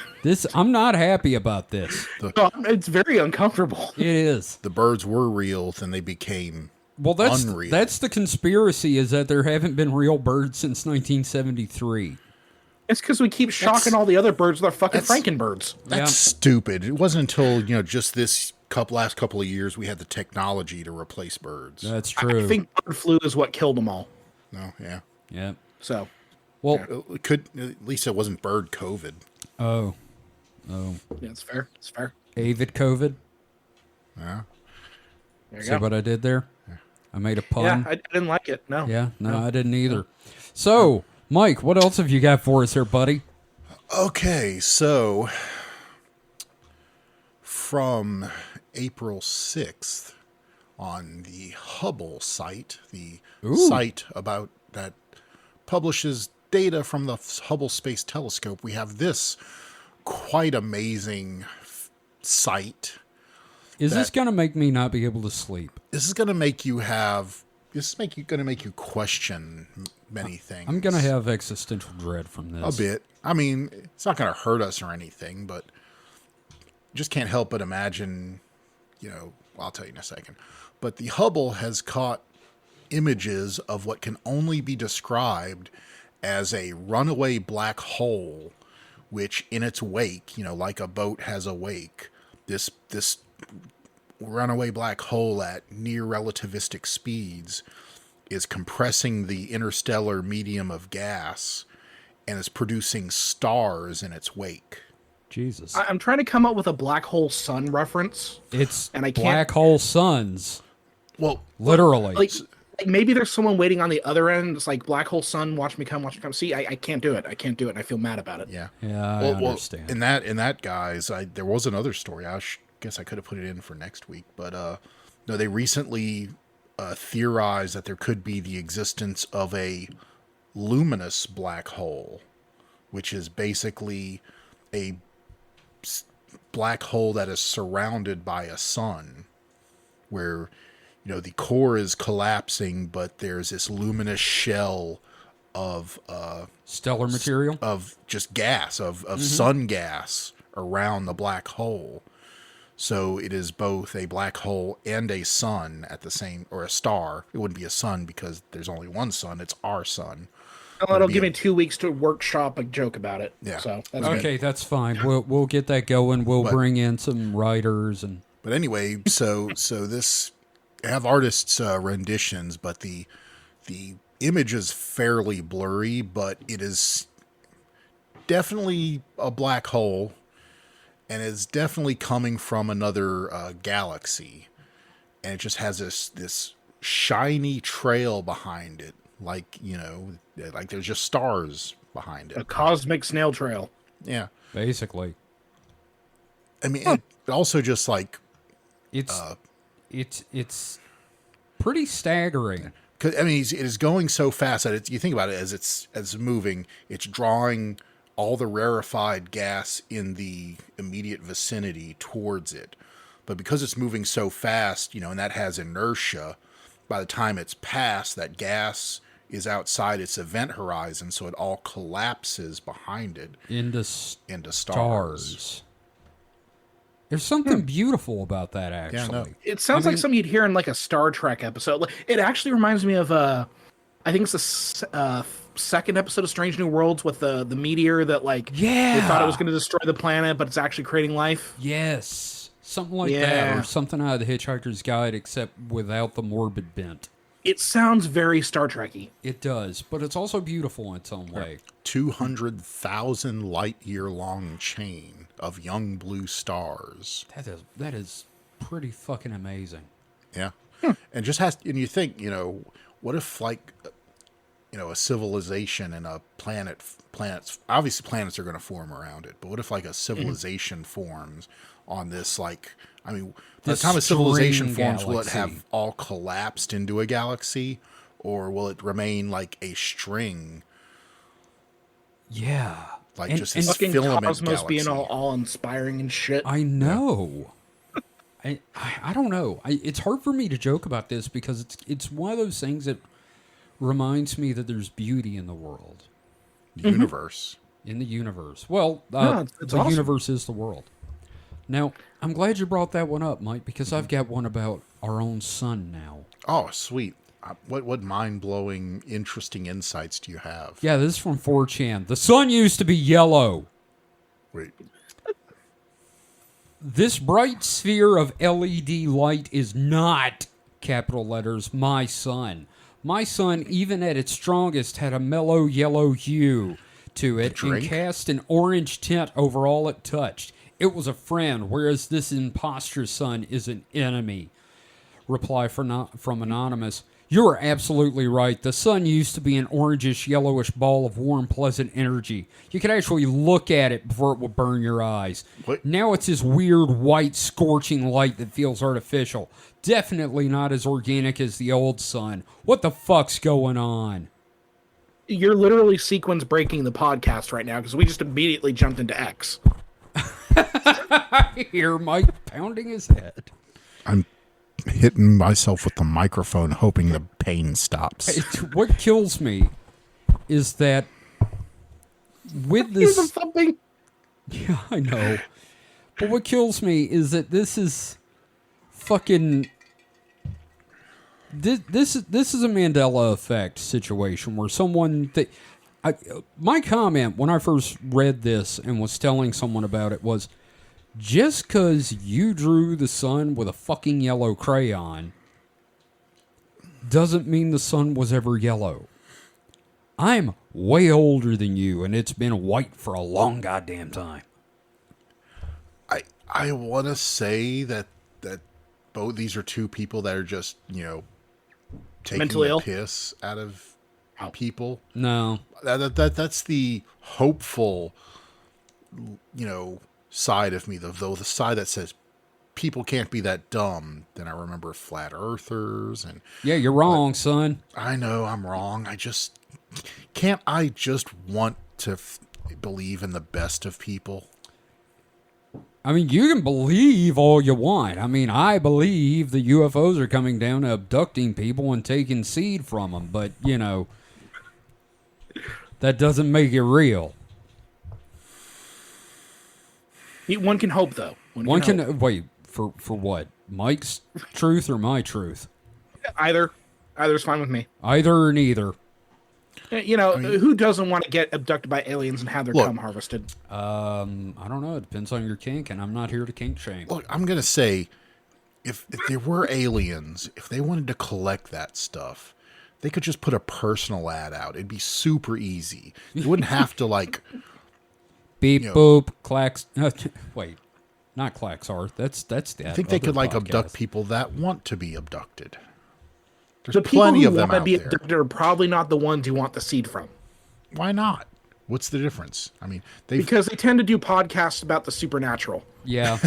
I'm not happy about this. It's very uncomfortable. It is. The birds were real, then they became unreal. That's the conspiracy, is that there haven't been real birds since 1973. It's because we keep shocking all the other birds with our fucking Frankenbirds. That's stupid. It wasn't until just this last couple of years we had the technology to replace birds. That's true. I think bird flu is what killed them all. No, yeah. Yeah. So. Well, it could at least it wasn't bird COVID. Oh. Yeah, it's fair. It's fair. Avid COVID. Yeah. There you See go. what I did there? I made a pun. Yeah, I didn't like it. No. Yeah, no, I didn't either. So, Mike, what else have you got for us here, buddy? Okay, so from April 6th on the Hubble site, the site about that publishes data from the Hubble Space Telescope, we have this quite amazing site. Is this going to make me not be able to sleep? This is going to make you question many things. I'm going to have existential dread from this. A bit. I mean, it's not going to hurt us or anything, but just can't help but imagine, I'll tell you in a second. But the Hubble has caught images of what can only be described as a runaway black hole, which in its wake, like a boat has a wake, this runaway black hole at near relativistic speeds is compressing the interstellar medium of gas and is producing stars in its wake. Jesus. I'm trying to come up with a black hole sun reference. And I can't. Black hole suns. Well, literally. Like maybe there's someone waiting on the other end. It's like black hole sun, watch me come. See, I can't do it. I can't do it. And I feel mad about it. Yeah. Yeah, I understand. In that, guys, there was another story. I guess I could have put it in for next week, but no, they recently theorized that there could be the existence of a luminous black hole, which is basically a black hole that is surrounded by a sun, where the core is collapsing, but there's this luminous shell of stellar material, of just gas, of sun gas around the black hole. So it is both a black hole and a sun at the same, or a star. It wouldn't be a sun because there's only one sun. It's our sun. Well, it'll give me 2 weeks to workshop a joke about it. Yeah. So that's okay, good. that's fine. We'll get that going. We'll bring in some writers and. But anyway, so this have artists' renditions, but the image is fairly blurry, but it is definitely a black hole, and it's definitely coming from another galaxy, and it just has this shiny trail behind it, like there's just stars behind it. A cosmic snail trail. Yeah, basically. I mean, it also just like it's pretty staggering. Cause, I mean, it is going so fast that you think about it as it's moving, it's drawing all the rarefied gas in the immediate vicinity towards it. But because it's moving so fast, and that has inertia, by the time it's passed, that gas is outside its event horizon, so it all collapses behind it into stars. There's something beautiful about that, actually. Yeah, no. It sounds like something you'd hear in like a Star Trek episode. It actually reminds me of I think it's the second episode of Strange New Worlds with the meteor that they thought it was going to destroy the planet, but it's actually creating life. Yes, something like that, or something out of the Hitchhiker's Guide, except without the morbid bent. It sounds very Star Trek-y. It does, but it's also beautiful in its own way. 200,000 light-year long chain of young blue stars. That is pretty fucking amazing. Yeah. And you think, what if a civilization and a planets, obviously planets are going to form around it, but what if a civilization forms on this, by the time a civilization forms, will it have all collapsed into a galaxy, or will it remain like a string? Yeah. Just this filament Cosmos galaxy. being all inspiring and shit. I know. Yeah. I don't know. It's hard for me to joke about this because it's one of those things that reminds me that there's beauty in the world. The universe. In the universe. Well, it's the awesome. universe is the world. Now, I'm glad you brought that one up, Mike, because I've got one about our own sun now. Oh, sweet. What mind-blowing, interesting insights do you have? Yeah, this is from 4chan. The sun used to be yellow. Wait. This bright sphere of LED light is not, capital letters, my sun. My sun, even at its strongest, had a mellow yellow hue to it and cast an orange tint over all it touched. It was a friend, whereas this imposter sun is an enemy. Reply from Anonymous. You are absolutely right. The sun used to be an orangish, yellowish ball of warm, pleasant energy. You could actually look at it before it would burn your eyes. What? Now it's this weird, white, scorching light that feels artificial. Definitely not as organic as the old sun. What the fuck's going on? You're literally sequence breaking the podcast right now because we just immediately jumped into X. I hear Mike pounding his head. I'm hitting myself with the microphone, hoping the pain stops. What kills me is that with this... Here's something. Yeah, I know. But what kills me is that this is fucking... This is a Mandela effect situation where someone... my comment when I first read this and was telling someone about it was, just because you drew the sun with a fucking yellow crayon doesn't mean the sun was ever yellow. I'm way older than you, and it's been white for a long goddamn time. I want to say that both these are two people that are just, taking mentally the ill piss out of people. No. That's the hopeful, side of me, though the side that says people can't be that dumb, then I remember flat earthers and Yeah, you're wrong, son. I know I'm wrong. Can't I just want to believe in the best of people? I mean, you can believe all you want. I mean, I believe the UFOs are coming down, abducting people and taking seed from them, but, you know, that doesn't make it real. One can hope, though. One can wait for what? Mike's truth or my truth? Either's fine with me. Either or neither. You know, who doesn't want to get abducted by aliens and have their cum harvested? I don't know. It depends on your kink, and I'm not here to kink shame. Look, I'm gonna say, if there were aliens, if they wanted to collect that stuff, they could just put a personal ad out. It'd be super easy. You wouldn't have to like beep boop clacks. Wait, not Klaxar. That's that. I think they could like podcast. abduct people that want to be abducted. There's The people plenty who of them want to out be there. abducted are probably not the ones you want the seed from. Why not? What's the difference? I mean, Because they tend to do podcasts about the supernatural. Yeah,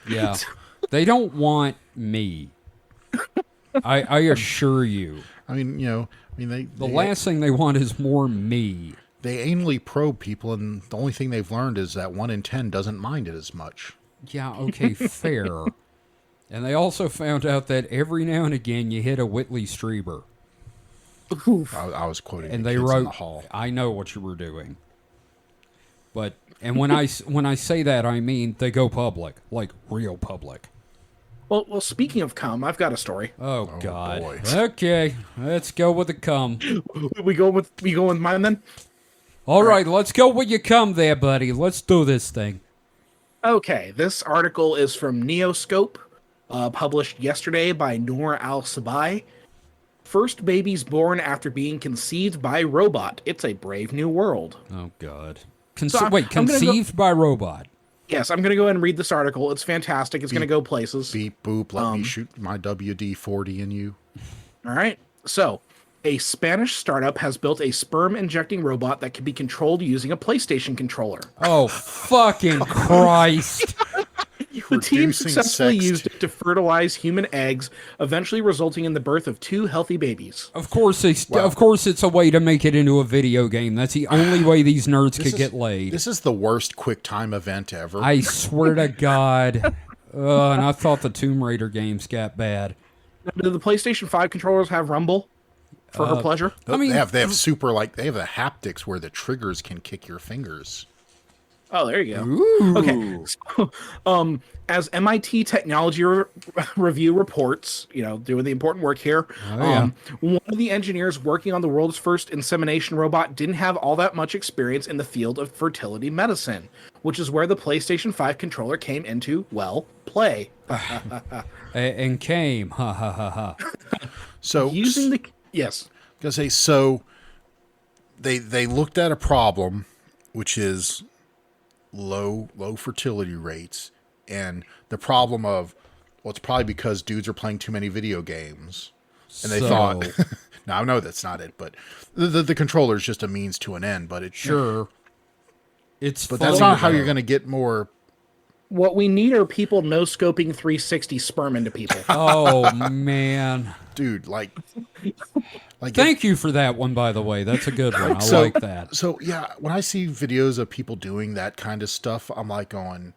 yeah. They don't want me. I assure you. I mean, The last thing they want is more me. they anally probe people, and the only thing they've learned is that 1 in 10 doesn't mind it as much. Yeah, okay, fair. And they also found out that every now and again you hit a Whitley Strieber. I was quoting And the they kids in wrote, the hall. I know what you were doing. But, and when I say that, I mean they go public, like real public. Well, speaking of cum, I've got a story. Oh God. boy. Okay, let's go with the cum. We go with mine then. All right, let's go with your cum there, buddy. Let's do this thing. Okay, this article is from Neoscope, published yesterday by Noor Al-Sabai. First babies born after being conceived by robot. It's a brave new world. Oh God. So I'm gonna Conceived by robot. Yes, I'm going to go ahead and read this article. It's fantastic. It's going to go places. Beep boop, let me shoot my WD-40 in you. All right. So, a Spanish startup has built a sperm-injecting robot that can be controlled using a PlayStation controller. Oh fucking Christ. The team Reducing successfully sex used it to fertilize human eggs, eventually resulting in the birth of 2 healthy babies. Of course, of course, it's a way to make it into a video game. That's the only way these nerds could get laid. This is the worst QuickTime event ever. I swear to God. And I thought the Tomb Raider games got bad. Do the PlayStation 5 controllers have rumble for her pleasure? I mean- they have super they have the haptics where the triggers can kick your fingers. Oh, there you go. Ooh. Okay. So, as MIT Technology Review reports, doing the important work here, yeah. one of the engineers working on the world's first insemination robot didn't have all that much experience in the field of fertility medicine, which is where the PlayStation 5 controller came into, play. And came. Ha ha ha ha. So Using the... Yes. gonna say so they looked at a problem, which is low fertility rates, and the problem of it's probably because dudes are playing too many video games, and they thought no, I know that's not it, but the controller is just a means to an end, but it's Sure. but that's not how you're gonna get more. What we need are people no-scoping 360 sperm into people. Oh, man. Dude, like Thank you for that one, by the way. That's a good one. I like that. So yeah, when I see videos of people doing that kind of stuff, I'm like going,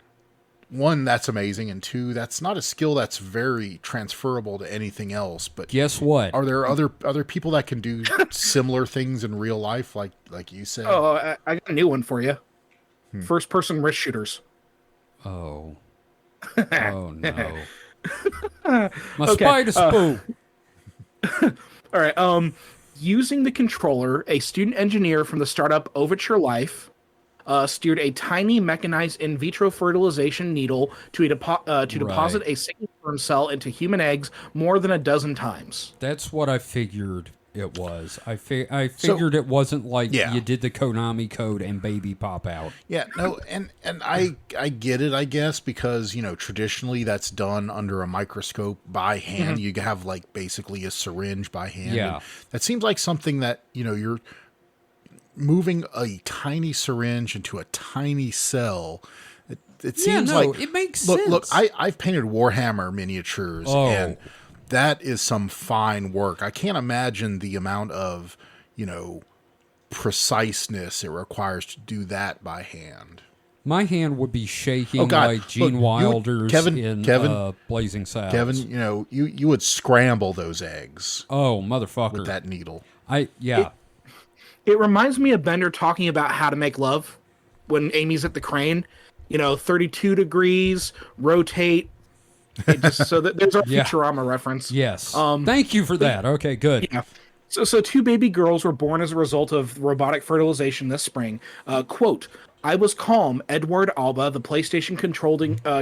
1, that's amazing, and 2, that's not a skill that's very transferable to anything else. But Guess what? are there other people that can do similar things in real life, like you said? Oh, I got a new one for you. First-person wrist shooters. Oh. Oh, no. My spider spoo. All right. Using the controller, a student engineer from the startup Overture Life steered a tiny mechanized in vitro fertilization needle to deposit a single sperm cell into human eggs more than a dozen times. That's what I figured it was. I figured it wasn't like you did the Konami code and baby pop out. Yeah, no, and I get it, I guess, because traditionally that's done under a microscope by hand. You have like basically a syringe by hand. Yeah. And that seems like something that you're moving a tiny syringe into a tiny cell. it seems like it makes look, sense. Look, I've painted Warhammer miniatures, and that is some fine work. I can't imagine the amount of, preciseness it requires to do that by hand. My hand would be shaking like Gene Wilder's in Blazing Saddles. Kevin, you would scramble those eggs. Oh, motherfucker. With that needle. It reminds me of Bender talking about how to make love when Amy's at the crane. 32 degrees, rotate. So there's our Futurama reference. Yes. Thank you for that. Okay, good. Yeah. So two baby girls were born as a result of robotic fertilization this spring. Quote, I was calm, Edward Alba, the PlayStation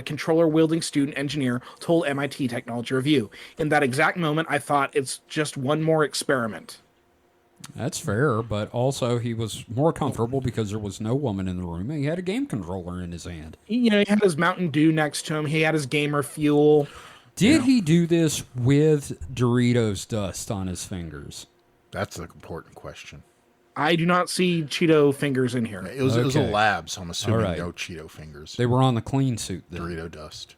controller-wielding student engineer, told MIT Technology Review. In that exact moment, I thought it's just one more experiment. That's fair, but also he was more comfortable because there was no woman in the room. He had a game controller in his hand. He had his Mountain Dew next to him. He had his gamer fuel. Did he do this with Doritos dust on his fingers? That's an important question. I do not see Cheeto fingers in here. It was a lab, so I'm assuming no Cheeto fingers. They were on the clean suit then. Dorito dust.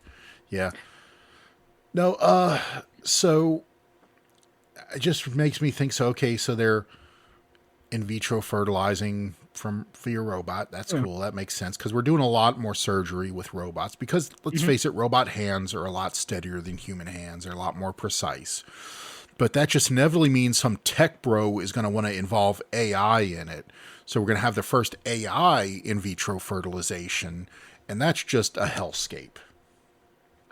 Yeah. No, so it just makes me think, so they're in vitro fertilizing for your robot. That's cool. That makes sense because we're doing a lot more surgery with robots because, let's face it, robot hands are a lot steadier than human hands. They're a lot more precise. But that just inevitably means some tech bro is going to want to involve AI in it. So we're going to have the first AI in vitro fertilization, and that's just a hellscape.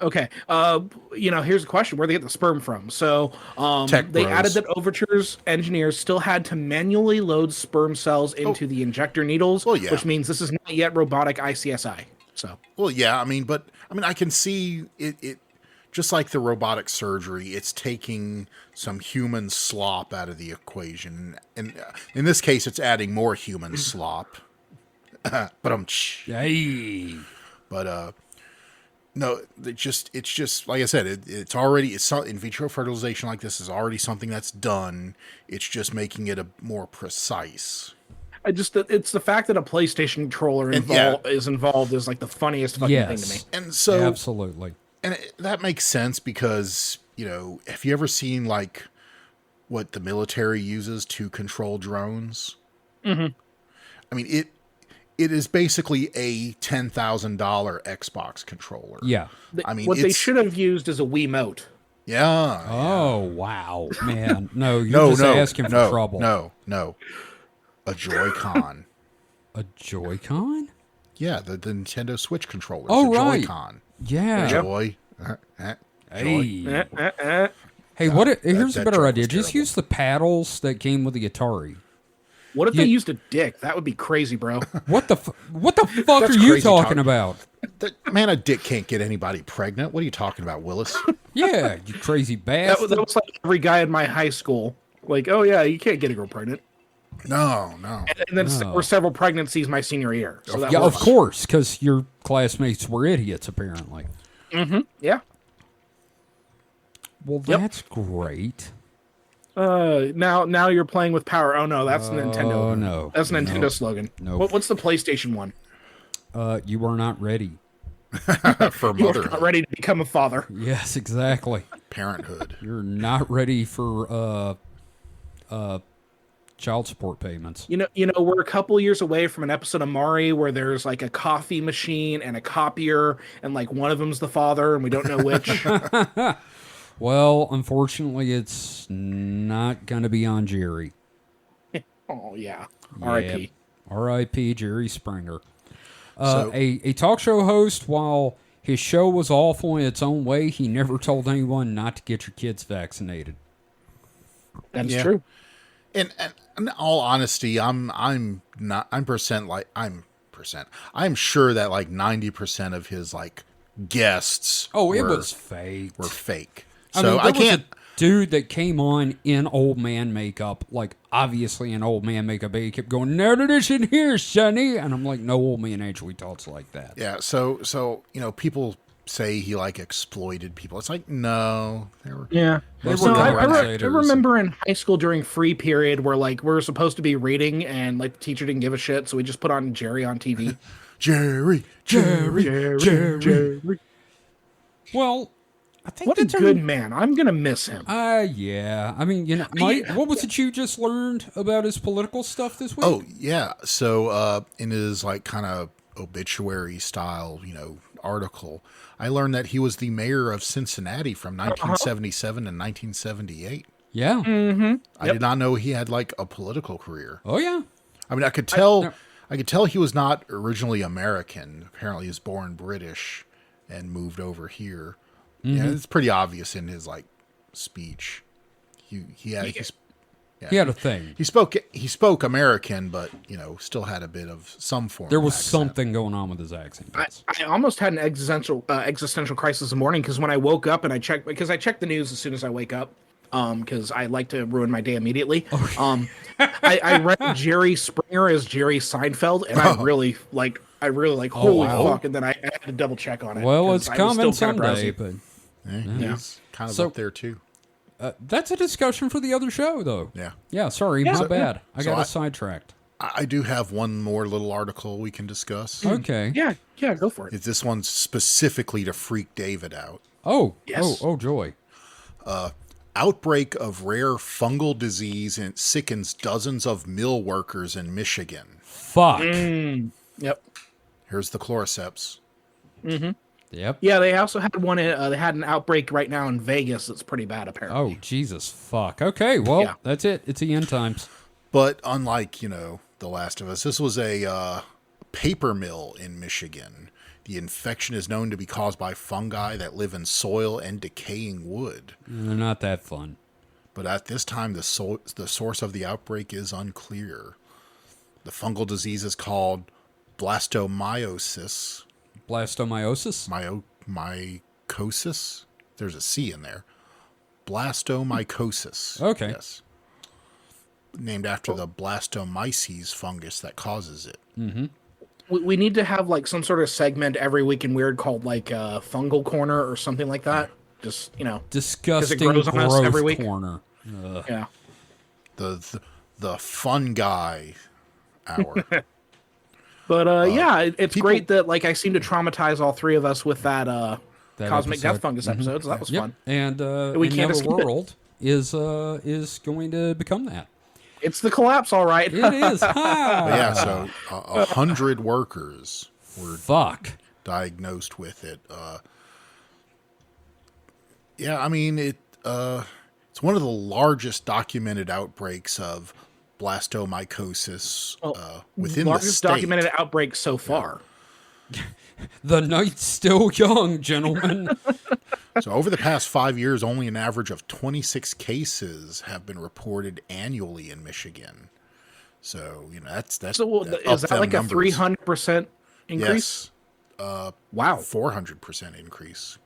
Okay. Here's the question. Where'd they get the sperm from? So they added that Overture's engineers still had to manually load sperm cells into the injector needles, which means this is not yet robotic ICSI. So. Well, yeah, I can see it just like the robotic surgery, it's taking some human slop out of the equation. And in this case, it's adding more human slop. But no, it's just like I said, it's in vitro fertilization like this is already something that's done. It's just making it more precise. It's the fact that a PlayStation controller is involved is like the funniest fucking thing to me. And so absolutely. And that makes sense because, have you ever seen like what the military uses to control drones? Mm-hmm. It is basically a $10,000 Xbox controller. Yeah. What they should have used is a Wiimote. Yeah. Oh, wow. Man. No, you're just asking for trouble. No. A Joy-Con. A Joy-Con? Yeah, the Nintendo Switch controller. Oh, right. Joy-Con. Yeah. Joy. Hey. Here's a better idea. Just use the paddles that came with the Atari. What if they used a dick? That would be crazy, bro. What the fuck are you talking about? Man, a dick can't get anybody pregnant. What are you talking about, Willis? Yeah, you crazy bastard. That was like every guy in my high school. Like, oh yeah, you can't get a girl pregnant. No. And then there were several pregnancies my senior year. So of course, because your classmates were idiots, apparently. Mm-hmm. Yeah. Well, that's great. Now you're playing with power. Oh no, that's Nintendo. Oh no, that's a Nintendo slogan. No. What's the PlayStation one? You are not ready for motherhood. You're not ready to become a father. Yes, exactly. Parenthood. You're not ready for child support payments. We're a couple years away from an episode of Maury where there's like a coffee machine and a copier, and like one of them's the father, and we don't know which. Well, unfortunately, it's not going to be on Jerry. Oh, yeah. R.I.P. Yep. R.I.P. Jerry Springer. A talk show host, while his show was awful in its own way, he never told anyone not to get your kids vaccinated. That's true. And in all honesty, I'm sure that like 90% of his like guests was fake. Were fake. So I can't. Was a dude that came on in old man makeup, like obviously in old man makeup, but he kept going, "None of this in here, Sonny," and I'm like, "No, old man actually talks like that." Yeah. So people say he like exploited people. It's like no, I remember in high school during free period where like we were supposed to be reading and like the teacher didn't give a shit, so we just put on Jerry on TV. Jerry. Well, I think What a that's good man. I'm gonna miss him. Yeah. I mean, Mike, what was it you just learned about his political stuff this week? Oh yeah. So in his like kind of obituary style, article, I learned that he was the mayor of Cincinnati from 1977 and 1978. Yeah. I did not know he had like a political career. Oh, yeah. I mean, I could tell he was not originally American. Apparently, he was born British and moved over here. Yeah, it's pretty obvious in his like speech. He had a thing. He spoke American, but still had a bit of some form. There of was accent. something going on with his accent. Yes. I almost had an existential crisis in the morning because when I woke up and I checked the news as soon as I wake up, because I like to ruin my day immediately. I read Jerry Springer as Jerry Seinfeld, and I really like holy fuck, and then I had to double check on it. Well, it's 'cause I was coming still kinda someday, browsing. but He's kind of So- up there too. that's a discussion for the other show, though. Yeah. Yeah, sorry, Yeah. my So- bad. I So got I- us sidetracked. I do have one more little article we can discuss. Okay. Yeah, go for it. This one's specifically to freak David out. Oh, Yes. oh, joy. Outbreak of rare fungal disease and sickens dozens of mill workers in Michigan. Fuck. Yep. Here's the Chloroceps. Yep. Yeah, they also had one. They had an outbreak right now in Vegas that's pretty bad, apparently. Oh, Jesus, fuck. Okay, well, Yeah. that's it. It's the end times. But unlike, The Last of Us, this was a paper mill in Michigan. The infection is known to be caused by fungi that live in soil and decaying wood. They're not that fun. But at this time, the source of the outbreak is unclear. The fungal disease is called blastomycosis. Blastomycosis? Mycosis? There's a C in there. Blastomycosis. Okay. Yes. Named after the blastomyces fungus that causes it. We need to have like some sort of segment every week in Weird called like Fungal Corner or something like that. Just Disgusting grows on us growth every week. corner. yeah. The fun guy hour. But yeah, it's people- great that like I seem to traumatize all three of us with that Cosmic episode. Death Fungus episode. So that was Yep. fun. And We can't Another escape it. World is going to become that. It's the collapse, all right. It is. Ha! But yeah, so 100 workers were Fuck. diagnosed with it. Yeah, I mean it's one of the largest documented outbreaks of blastomycosis within the Largest state. documented outbreak so far. The night's still young, gentlemen. So over the past 5 years, only an average of 26 cases have been reported annually in Michigan. So that's So that is up that them like numbers. a 300% increase? Yes, Wow. 400% increase.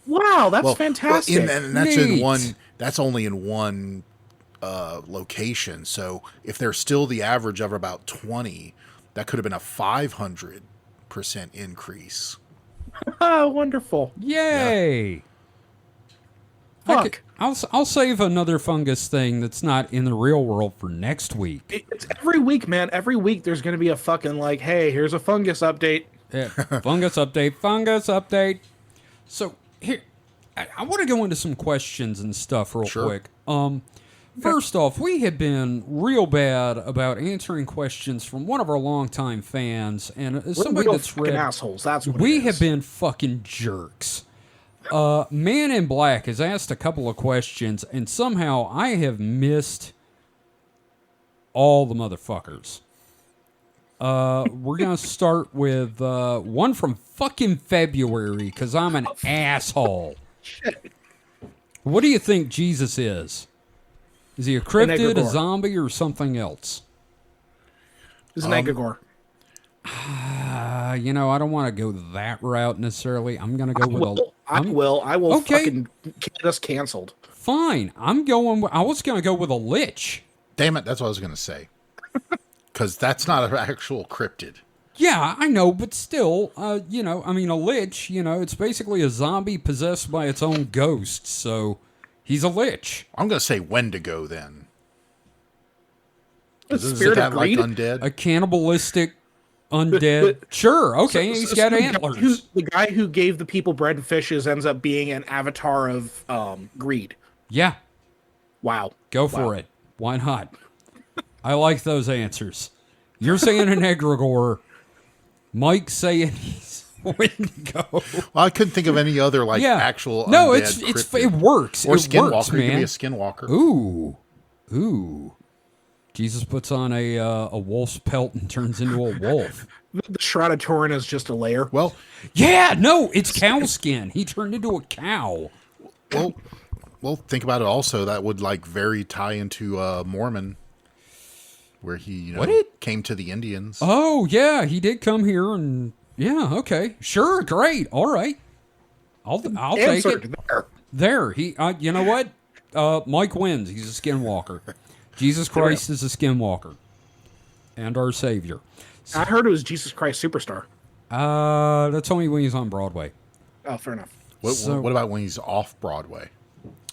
Wow, that's Well, fantastic. and that's Neat. in one. That's only in one location. So if there's still the average of about 20, that could have been a 500% increase. Oh, wonderful. Yay. Fuck. I'll save another fungus thing that's not in the real world for next week. It's every week, man. Every week there's going to be a fucking like, hey, here's a fungus update. Yeah, fungus update. So here, I want to go into some questions and stuff real Sure. quick. First off, we have been real bad about answering questions from one of our longtime fans and We're somebody real that's fucking read. assholes. That's what We it is. have been fucking jerks. Man in Black has asked a couple of questions, and somehow I have missed all the motherfuckers. We're going to start with one from fucking February, because I'm an asshole. Shit. What do you think Jesus is? Is he a cryptid, a egregore. zombie, or something else? It's an egregore. I don't want to go that route necessarily. I'm going to go with a... I will Okay. fucking get us canceled. Fine. I was going to go with a lich. Damn it, that's what I was going to say. Because that's not an actual cryptid. Yeah, I know, but still, a lich, it's basically a zombie possessed by its own ghost, so he's a lich. I'm going to say Wendigo then. The Isn't spirit that of like greed. undead? A cannibalistic undead. Sure, okay, he's got antlers. The guy who gave the people bread and fishes ends up being an avatar of greed. Yeah, Wow. go for it. Why not? I like those answers. You're saying an egregore. Mike's saying he's Wendigo. Well, I couldn't think of any other actual. No, undead it cryptid. works. Or it skinwalker. works, He could man. be a skinwalker. Ooh. Jesus puts on a wolf's pelt and turns into a wolf. The Shroud of Turin is just a layer. Well, Yeah, no, it's cow skin. He turned into a cow. well, think about it. Also, that would very tie into Mormon, where he came to the Indians. Oh yeah, he did come here, and yeah, okay, sure, great, all right. I'll take it. There, he. You know what? Mike wins. He's a skinwalker. Jesus Christ is a skinwalker, and our Savior. I heard it was Jesus Christ Superstar. That's only when he's on Broadway. Oh, fair enough. What about when he's off Broadway?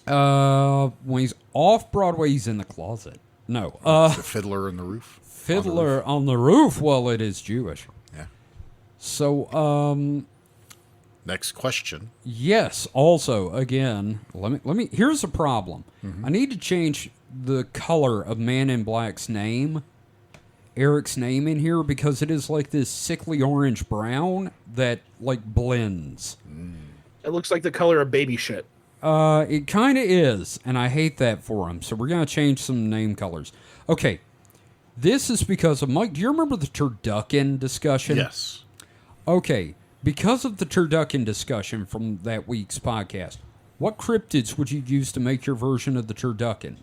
When he's off Broadway, he's in the closet. No, The Fiddler in the Roof. Fiddler on the Roof. Well, it is Jewish. Yeah. So, Next question. yes. Also, again, let me. Here's a problem. I need to change the color of Man in Black's name, Eric's name in here, because it is like this sickly orange brown that blends. It looks like the color of baby shit. It kind of is, and I hate that for him. So we're gonna change some name colors. Okay, this is because of Mike. Do you remember the turducken discussion? Yes. Okay, because of the turducken discussion from that week's podcast, what cryptids would you use to make your version of the turducken?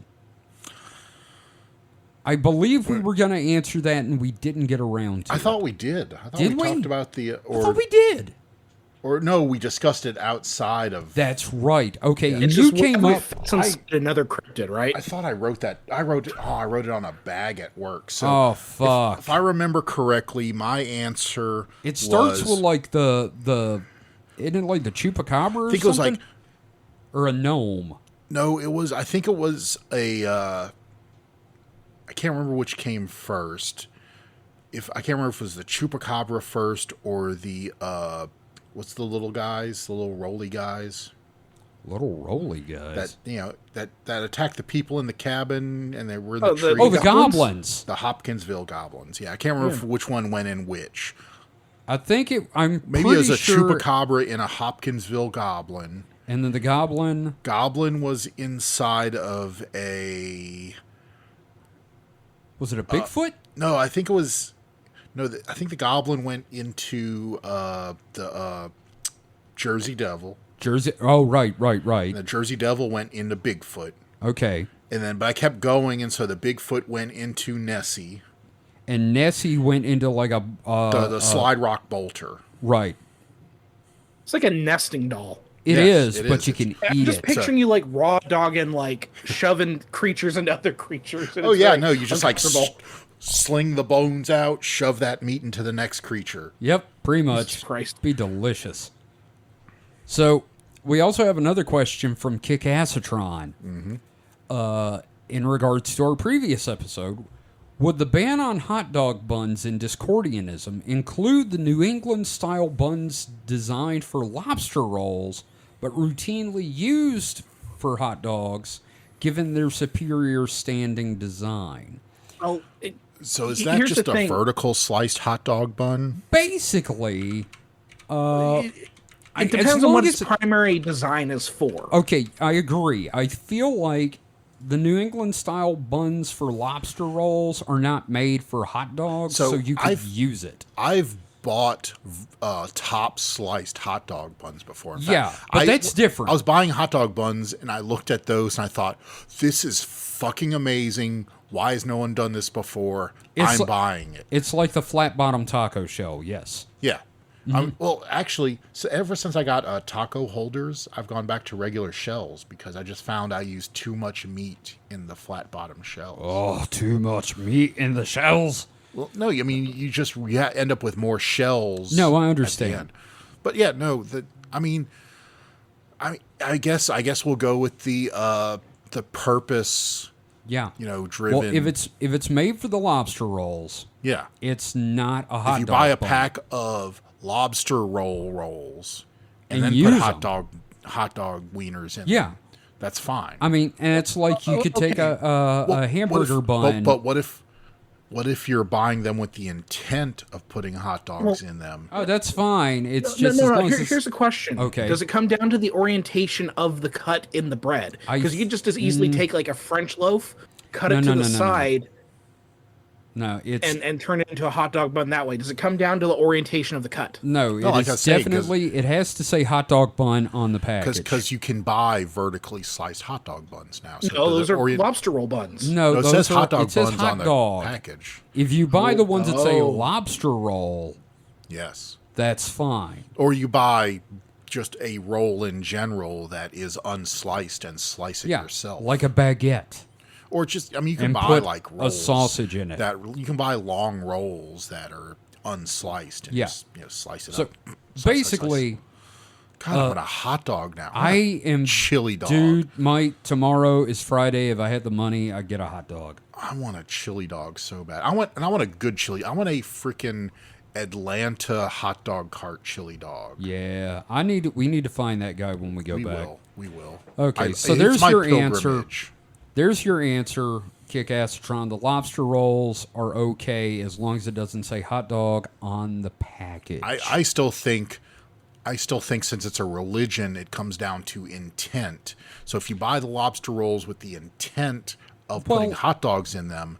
I believe we were going to answer that, and we didn't get around to it. I thought we did. I thought Did we? talked about the. I thought we did. Or no, we discussed it outside of. That's right. Okay, and It's you just came up. another cryptid, right? I thought I wrote that. I wrote it on a bag at work. So Oh fuck! if I remember correctly, my answer. It starts was, with the isn't it like the chupacabra or I think it was something? Or a gnome. No, it was. I think it was a. I can't remember which came first. I can't remember if it was the chupacabra first or the what's the little guys, the little roly guys. Little roly guys. That attacked the people in the cabin and they were in the tree. The goblins. The Hopkinsville goblins. Yeah, I can't remember which one went in which. I think I'm Maybe pretty it was a sure, chupacabra in a Hopkinsville goblin. and then the goblin. Goblin was inside of a. Was it a Bigfoot? No, I think it was. No, I think the goblin went into the Jersey Devil. Jersey. Oh, right. And the Jersey Devil went into Bigfoot. Okay. And then, but I kept going, and so the Bigfoot went into Nessie. And Nessie went into like a The Slide Rock Bolter. right. It's like a nesting doll. It Yes, is, it but is. you can I'm eat just it. picturing you raw dogging, shoving creatures into other creatures. And Oh, it's yeah, very no, you just uncomfortable. sling the bones out, shove that meat into the next creature. Yep, pretty much. Jesus Christ. Be delicious. So we also have another question from Kickassatron. In regards to our previous episode, would the ban on hot dog buns and Discordianism include the New England-style buns designed for lobster rolls, but routinely used for hot dogs, given their superior standing design? Well, So is that here's just the a thing. vertical sliced hot dog bun? Basically, It as depends on long what as its primary design is for. okay, I agree. I feel like the New England style buns for lobster rolls are not made for hot dogs, So so you could I've- use it. I've bought top sliced hot dog buns before. In Yeah, fact, but that's different. I was buying hot dog buns and I looked at those and I thought, this is fucking amazing. Why has no one done this before? It's I'm buying it. It's like the flat bottom taco shell, yes. Yeah. Mm-hmm. Well, actually, so ever since I got taco holders, I've gone back to regular shells because I just found I used too much meat in the flat bottom shells. Oh, too much meat in the shells. Well, no, I mean you just end up with more shells. No, I at the understand. end. But yeah, no, I guess we'll go with the purpose Yeah. driven. Well, if it's made for the lobster rolls, yeah. it's not a hot dog. If you buy a bun. pack of lobster rolls and And then put use hot dog wieners in, Yeah. them, that's fine. I mean, and it's like you could take a hamburger bun. But what if you're buying them with the intent of putting hot dogs in them? Oh, that's fine. It's No, just no, as no. long as Here's a question. Okay. Does it come down to the orientation of the cut in the bread? Because you could just as easily take like a French loaf, cut it to the side, no, it's and turn it into a hot dog bun that way. Does it come down to the orientation of the cut? no, it like I is say, 'cause- definitely. It has to say hot dog bun on the package. Because you can buy vertically sliced hot dog buns now. So No, does those it are lobster roll buns. no, No, it those says hot are, dog it says buns hot on the dog. package. If you buy the ones that say Oh. lobster roll, Yes. that's fine. Or you buy just a roll in general that is unsliced and slice it Yeah, yourself. like a baguette. Or just, I mean, you can And buy put like a rolls sausage in it. That you can buy long rolls that are unsliced and Yeah. just slice it So up. basically, God, I want a hot dog now. I am chili dog. Dude, Mike, tomorrow is Friday. If I had the money, I'd get a hot dog. I want a chili dog so bad. I want a good chili. I want a freaking Atlanta hot dog cart chili dog. Yeah, we need to find that guy when we go back. We will. Okay, so it's there's my your pilgrimage. There's your answer, Kick-Assatron. The lobster rolls are okay as long as it doesn't say hot dog on the package. I still think since it's a religion, it comes down to intent. So if you buy the lobster rolls with the intent of putting hot dogs in them,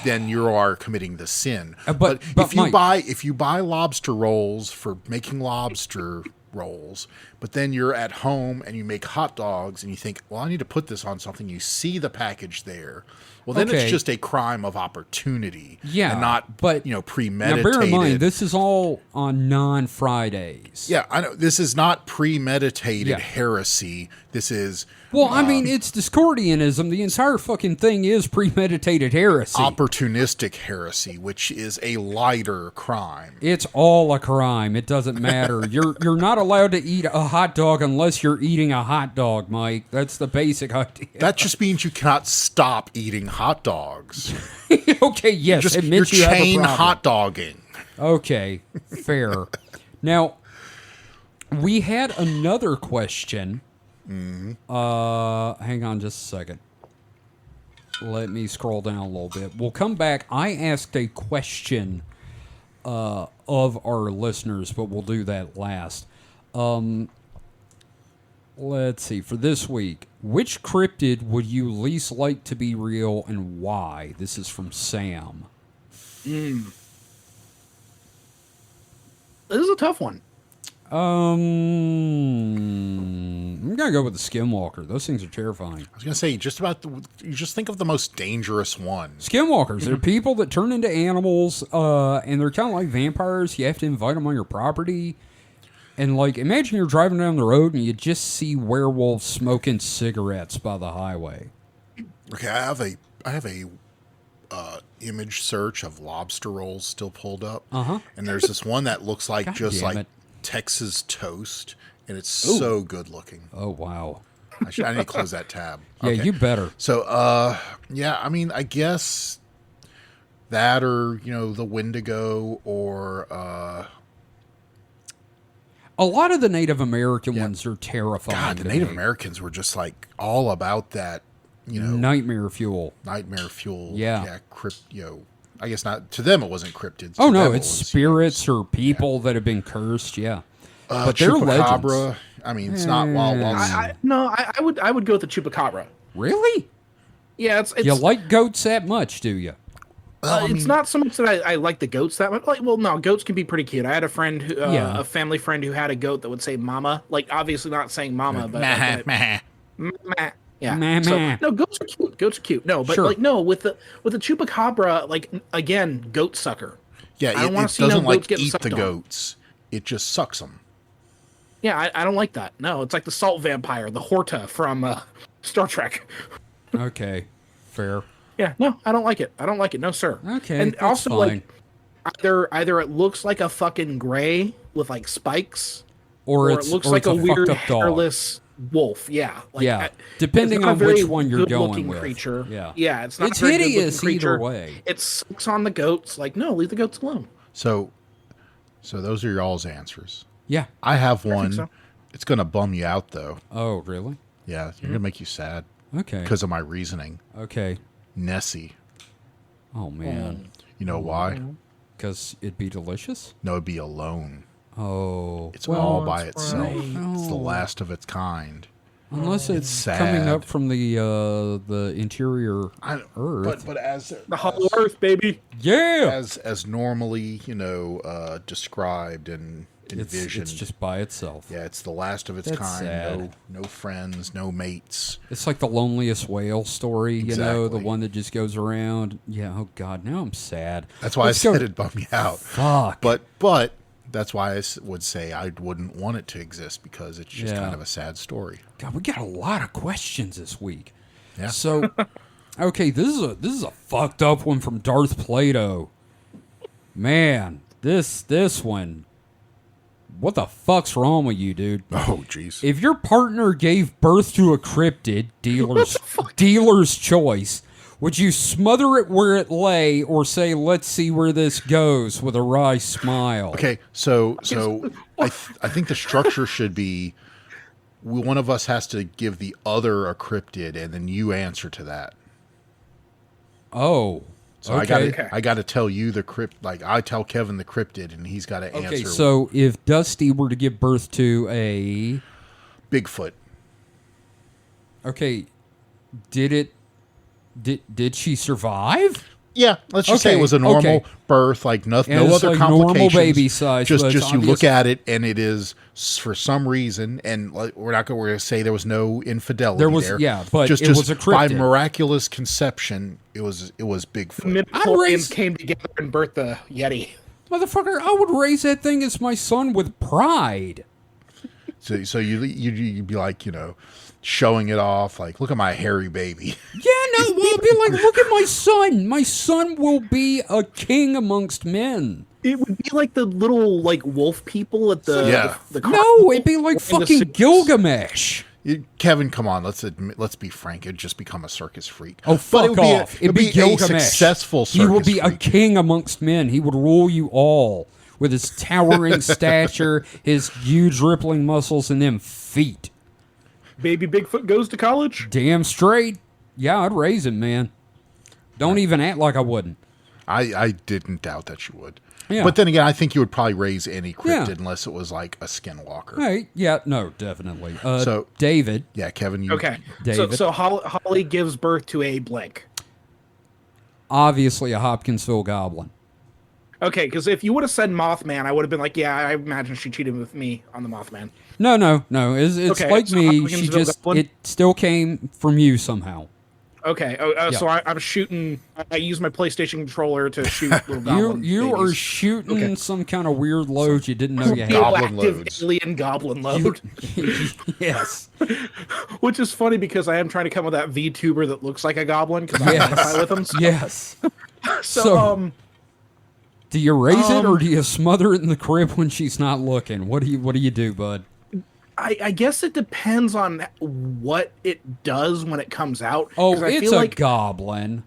then you are committing the sin. But if you Mike, if you buy lobster rolls for making lobster rolls, but then you're at home and you make hot dogs and you think, well, I need to put this on something. You see the package there. Well, then Okay. it's just a crime of opportunity. Yeah, and not but premeditated. Now, bear in mind, this is all on non-Fridays. Yeah, I know. This is not premeditated Yeah. heresy. This is Well, I mean, it's Discordianism. The entire fucking thing is premeditated heresy. opportunistic heresy, which is a lighter crime. It's all a crime. It doesn't matter. You're not allowed to eat a hot dog unless you're eating a hot dog, Mike. That's the basic idea. That just means you cannot stop eating hot dogs. Okay, yes, You're admit you have a chain problem. hot dogging. Okay, fair. Now, we had another question. Hang on just a second. Let me scroll down a little bit. We'll come back. I asked a question of our listeners, but we'll do that last. Let's see. For this week, which cryptid would you least like to be real and why? This is from Sam. This is a tough one. I'm gonna go with the Skinwalker. Those things are terrifying. I was going to say, you just think of the most dangerous one. Skinwalkers, they're people that turn into animals, and they're kind of like vampires. You have to invite them on your property. And, like, imagine you're driving down the road and you just see werewolves smoking cigarettes by the highway. Okay, I have a image search of lobster rolls still pulled up. And there's this one that looks like God just damn like it. Texas toast, and it's so good looking. Oh, wow. I need to close that tab. Yeah, Okay. you better. So, yeah, I mean, I guess that or, the Wendigo or, A lot of the Native American ones are terrifying. God, the to Native me. Americans were just like all about that, Nightmare fuel. nightmare fuel. Yeah. I guess not, to them it wasn't cryptids. Oh, To no, them it it's was, spirits or people that have been cursed, yeah. But they're Chupacabra. legends. I mean, it's not wild. I would go with the chupacabra. Really? Yeah, it's You like goats that much, do you? it's not so much that I like the goats that much. Like, well, no, goats can be pretty cute. I had a friend, Yeah. a family friend who had a goat that would say "mama," like obviously not saying "mama," but like, meh. Yeah. Meh, So, meh. no, goats are cute. Goats are cute. No, but Sure. like no, with the chupacabra, like again, goat sucker. Yeah, I don't it wanna see no doesn't goats like getting eat sucked the on. goats. It just sucks them. Yeah, I don't like that. No, it's like the salt vampire, the Horta from Star Trek. Okay, fair. Yeah, no, I don't like it. I don't like it. No, sir. Okay, and that's also fine. like either it looks like a fucking gray with like spikes, Or or it's it looks or like it's a weird fucked up dog. hairless wolf. Yeah, like, Yeah, depending it's not on a very which one you're going good-looking with. Creature. Yeah. yeah, it's not. It's a very good-looking hideous creature. either way. It sucks on the goats. Like, no, leave the goats alone. So those are y'all's answers. Yeah. I have one. so. It's going to bum you out, though. Oh, really? Yeah, it's going to make you sad Okay. because of my reasoning. Okay. Nessie. Oh man. You know why? Because it'd be delicious. No, it'd be alone. Oh. It's all by that's itself. right. It's the No. last of its kind. Unless it's It's coming sad. up from the interior Earth. But as The Hollow Earth, baby. yeah. as normally, described and envisioned. It's just by itself. yeah, it's the last of its That's kind. sad. No friends, no mates. It's like the loneliest whale story, the Exactly. one that just goes around. Yeah, oh god, now I'm sad. That's why Let's I go- said it'd bum you out. Fuck. But that's why I would say I wouldn't want it to exist because it's just Yeah. kind of a sad story. God, we got a lot of questions this week. Yeah. So, okay, this is a fucked up one from Darth Plato. Man, this one. What the fuck's wrong with you, dude? Oh, jeez. If your partner gave birth to a cryptid, dealer's choice, would you smother it where it lay or say, let's see where this goes with a wry smile? Okay, so I think the structure should be one of us has to give the other a cryptid, and then you answer to that. Oh. So okay. I got to tell you the like I tell Kevin the cryptid, and he's got to answer. Okay, so if Dusty were to give birth to a... Bigfoot. Okay, did she survive? Yeah, let's just say it Okay, was a normal okay. birth, like no And it's other like normal complications. baby size, Just but it's you look obvious- at it, and it is for some reason, and we're not going to say there was no infidelity. There was- yeah, but just, it just was a by cryptid. miraculous conception, it was Bigfoot. Midichlorians raised- came together and birthed the Yeti. Motherfucker, I would raise that thing as my son with pride. So you'd be like, showing it off, like, look at my hairy baby. Yeah, no, well, be like, look at my son. My son will be a king amongst men. It would be like the little wolf people at the Yeah. the No, it'd be like the fucking suits. Gilgamesh. Kevin, come on, let's be frank. It'd just become a circus freak. Oh, But fuck it would be off. It'd It'd be a Gilgamesh. successful circus He would be a freak. king amongst men. He would rule you all with his towering stature, his huge rippling muscles, and them feet. Baby Bigfoot goes to college. Damn straight. Yeah, I'd raise him, man. Don't even act like I wouldn't. I didn't doubt that you would. Yeah. But then again, I think you would probably raise any cryptid Yeah. unless it was like a skinwalker. Hey, yeah, no, definitely. So- David, Yeah, Kevin, you Okay, David. so Holly gives birth to a blank. obviously a Hopkinsville goblin. Okay, because if you would have said Mothman, I would have been like, yeah, I imagine she cheated with me on the Mothman. No. It's Okay, like so me. Hopkinsville She just, goblin? it still came from you somehow. Okay, so I'm shooting. I use my PlayStation controller to shoot little You goblin you are babies. shooting Okay. some kind of weird load you didn't know you had. Goblin Radioactive loads. alien goblin load. Yes. Which is funny because I am trying to come with that VTuber that looks like a goblin because I Yes. identify with him. So, Yes. so Do you raise it or do you smother it in the crib when she's not looking? What do you do, bud? I guess it depends on what it does when it comes out. Oh, 'Cause I it's feel a like goblin.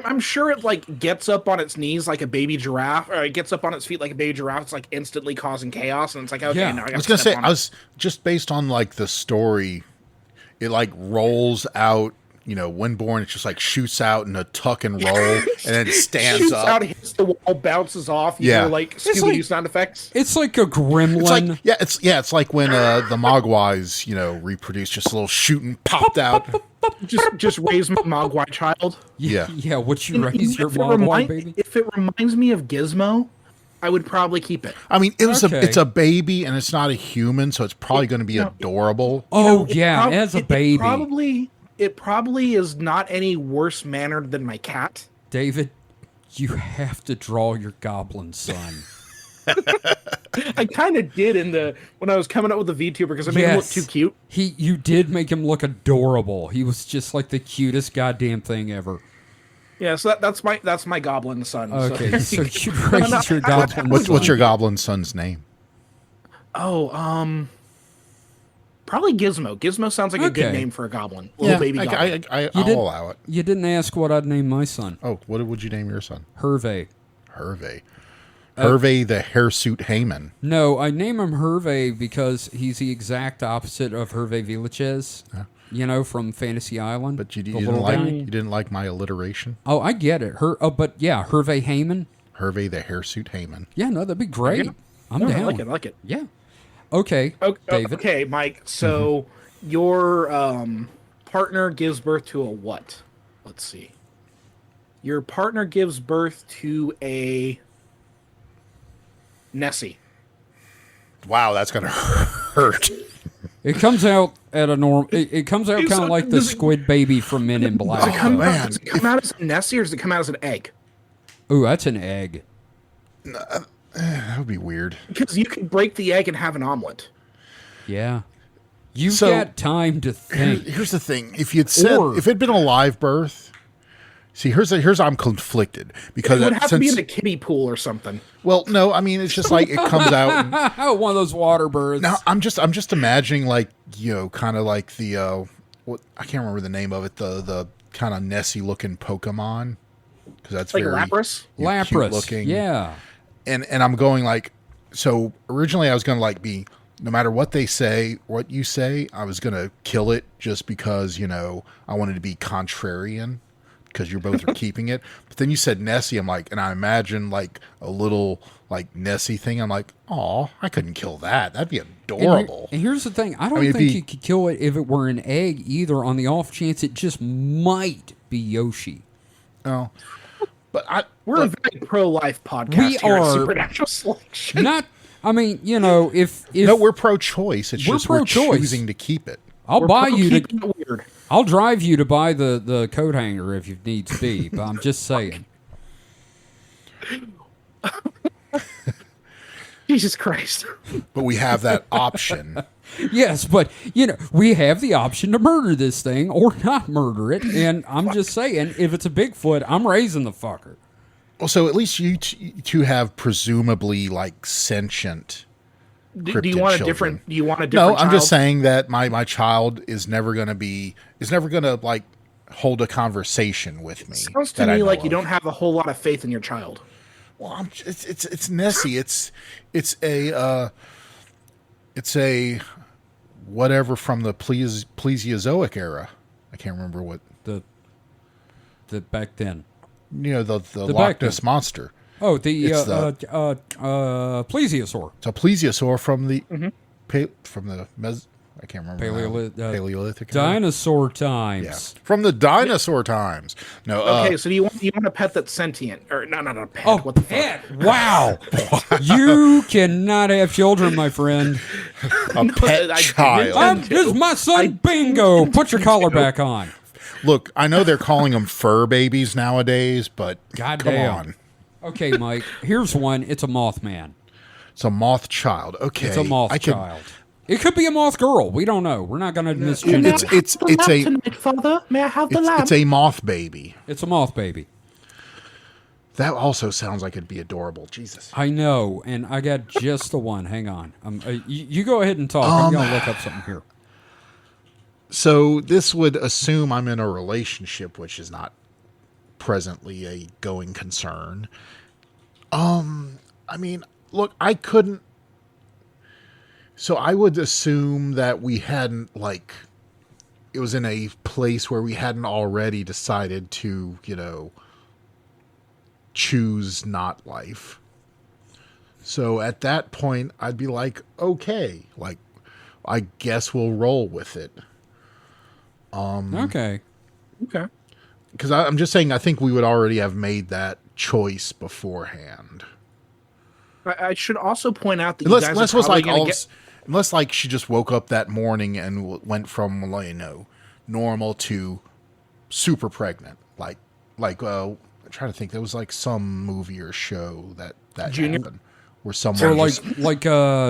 I'm sure it gets up on its knees like a baby giraffe, or it gets up on its feet like a baby giraffe. It's instantly causing chaos, and it's like, okay, Yeah. now I I got was to gonna step say, on I it. was just based on the story, it rolls out, when born, it just shoots out in a tuck and roll, and then stands Shoots up. out, hits the wall, bounces off. You Yeah. hear Scooby-Doo like- sound effects. It's like a gremlin. It's like when the Mogwais, reproduce, just a little shooting popped out. Just raise my Mogwai child. Yeah. Yeah, would you And raise your if it Mogwai baby? If it reminds me of Gizmo, I would probably keep it. I mean, Okay. it's a baby, and it's not a human, so it's probably going to be adorable. Oh, It yeah, prob- as a it baby. It probably is not any worse mannered than my cat. David, you have to draw your goblin son. I kind of did when I was coming up with the VTuber because I made him look Yes. too cute. You did make him look adorable. He was just like the cutest goddamn thing ever. Yeah, so that's my goblin son. Okay, so you No, raised no, your goblin What's son. your goblin son's name? Oh, Probably Gizmo. Gizmo sounds like a good Okay. name for a goblin. Little baby goblin. I'll didn't- allow it. You didn't ask what I'd name my son. Oh, what would you name your son? Hervé. Hervé. Hervé the Hirsute Haman. No, I name him Hervé because he's the exact opposite of Hervé Villachez, you know, from Fantasy Island. But you the didn't little like guy. you didn't like my alliteration. Oh, I get it. But yeah, Hervé Haman. Hervé the Hirsute Haman. Yeah, no, that'd be great. I'm No, down. I like it. Yeah. Okay, David. Okay, Mike. So your partner gives birth to a what? Let's see. Your partner gives birth to a Nessie. Wow, that's gonna hurt. It comes out at a norm. It comes out kind of like the does it- squid baby from Men in Black. man. Does it come out as a Nessie or does it come out as an egg? Ooh, that's an egg. That would be weird. Because you can break the egg and have an omelet. Yeah. You've So- got time to think. Here's the thing: if you'd said Or- if it'd been a live birth, see, here's I'm conflicted because It would have to be since in a kiddie pool or something. well, no, I mean it's just like it comes out. And, One of those water birds. now I'm just imagining like kind of like the what I can't remember the name of it, the kind of Nessie looking Pokemon because that's Like very Lapras? cute Lapras. looking. Yeah. and I'm going like, so originally I was going to like be, no matter what they say, what you say, I was going to kill it just because, I wanted to be contrarian because you both are keeping it. But then you said Nessie. I'm like, and I imagine like a little like Nessie thing. I'm like, oh, I couldn't kill that. That'd be adorable. And here's the thing. I don't mean, it'd think be- you could kill it if it were an egg either, on the off chance it just might be Yoshi. Oh, but We're a very pro-life podcast We here at are- Supernatural Selection. Not, I mean, if no, we're pro-choice. It's We're just we're pro-choice. choosing to keep it. I'll We're buy pro you to, keeping it weird. I'll drive you to buy the coat hanger if you need to be. But I'm just saying. Jesus Christ. But we have that option. Yes, but we have the option to murder this thing or not murder it. And I'm just saying, if it's a Bigfoot, I'm raising the fucker. Well, so at least you two have presumably like sentient. Do cryptid you want a children. different? Do you want a No, different? I'm just child? saying that my child is never gonna like hold a conversation with me. Sounds to that I me know like you of. don't have a whole lot of faith in your child. Well, it's Nessie. It's a whatever from the Plesiozoic era. I can't remember what The back then. the back Loch Ness then. monster. Oh, the It's plesiosaur. It's a plesiosaur from the Mm-hmm. I can't remember Paleolithic. Paleolithic era? Dinosaur Yeah, times. from the dinosaur times. No, Okay, so you want a pet that's sentient, or not a pet? Oh, what the fuck? pet! Wow, you cannot have children, my friend. a pet I- child. This is my son, Bingo. Put your collar back on. Look, I know they're calling them fur babies nowadays, but Goddamn. come on. Okay, Mike. Here's one. It's a Mothman. It's a moth child. Okay, It's a moth child. It could be a moth girl. We don't know. We're not going to misgender it. It's a tonight, Father. May I have the lamp? it's a moth baby. It's a moth baby. That also sounds like it'd be adorable. Jesus. I know, and I got just the one. Hang on. You go ahead and talk. I'm going to look up something here. So this would assume I'm in a relationship, which is not presently a going concern. I mean, look, I couldn't. So I would assume that we hadn't it was in a place where we hadn't already decided to, choose not life. So at that point, I'd be like, okay, I guess we'll roll with it. Okay. Okay. Because I'm just saying, I think we would already have made that choice beforehand. I should also point out that Unless you guys unless are it was probably like gonna all, get. unless like she just woke up that morning and went from normal to super pregnant. I'm trying to think. There was like some movie or show that Junior? happened where someone Or just, like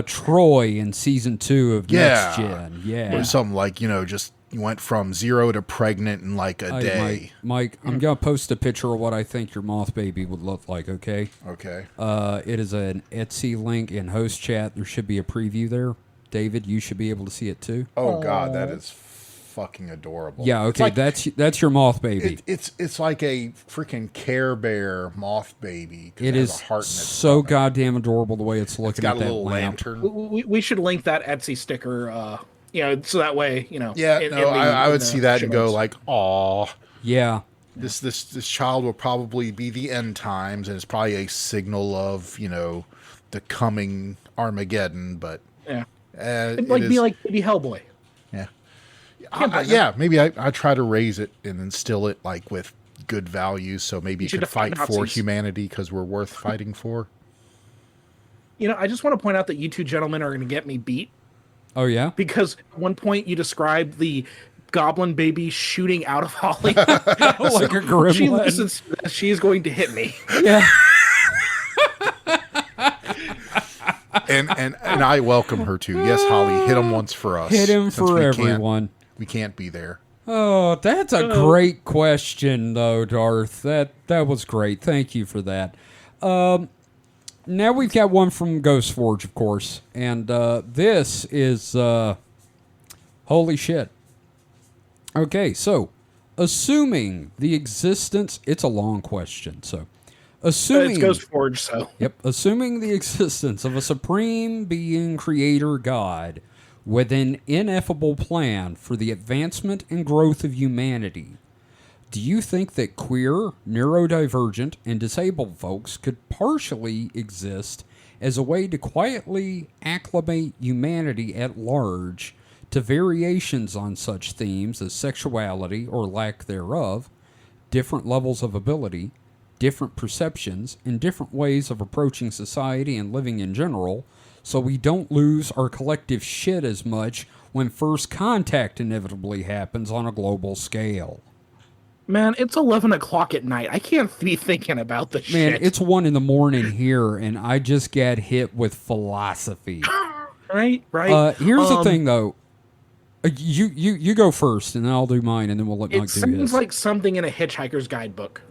Troy in season 2 of Next Yeah. Gen. Yeah. or something like just went from 0 to pregnant in like a Hey, day. Mike, I'm going to post a picture of what I think your moth baby would look like, okay? Okay. It is an Etsy link in host chat. There should be a preview there. David, you should be able to see it too. Oh God, that is fucking adorable. Yeah, okay, that's your moth baby. It's like a freaking Care Bear moth baby. It is a heart in its so stomach. goddamn adorable the way it's looking It's got at a that little lamp. lantern. We should link that Etsy sticker, so that way, Yeah, I would see that and go shows. like, aw. Yeah. This child will probably be the end times, and it's probably a signal of the coming Armageddon. But Yeah. it Like be is- like baby Hellboy. yeah, Can't blame yeah. Maybe I try to raise it and instill it like with good values, so maybe it should could fight defend for Nazis. humanity because we're worth fighting for. I just want to point out that you two gentlemen are going to get me beat Oh yeah. because at one point you described the goblin baby shooting out of Holly. Like a gremlin. She listens to this, she's going to hit me. Yeah. And I welcome her to. Yes, Holly, hit him once for us. Hit him since for we can't- everyone. We can't be there. Oh, that's a great question, though, Darth. That was great. Thank you for that. Now we've got one from Ghost Forge, of course, and this is holy shit. Okay, so assuming the existence, it's a long question, so assuming It's Ghost Forge, so Yep. Assuming the existence of a supreme being, creator, God, with an ineffable plan for the advancement and growth of humanity, do you think that queer, neurodivergent, and disabled folks could partially exist as a way to quietly acclimate humanity at large to variations on such themes as sexuality or lack thereof, different levels of ability, different perceptions, and different ways of approaching society and living in general, so we don't lose our collective shit as much when first contact inevitably happens on a global scale? man, it's 11 o'clock at night. I can't be thinking about this Man, shit. it's 1 a.m. here, and I just got hit with philosophy. right. Here's the thing, though. You go first, and then I'll do mine, and then we'll let Mike It do sounds his. like something in a Hitchhiker's Guidebook.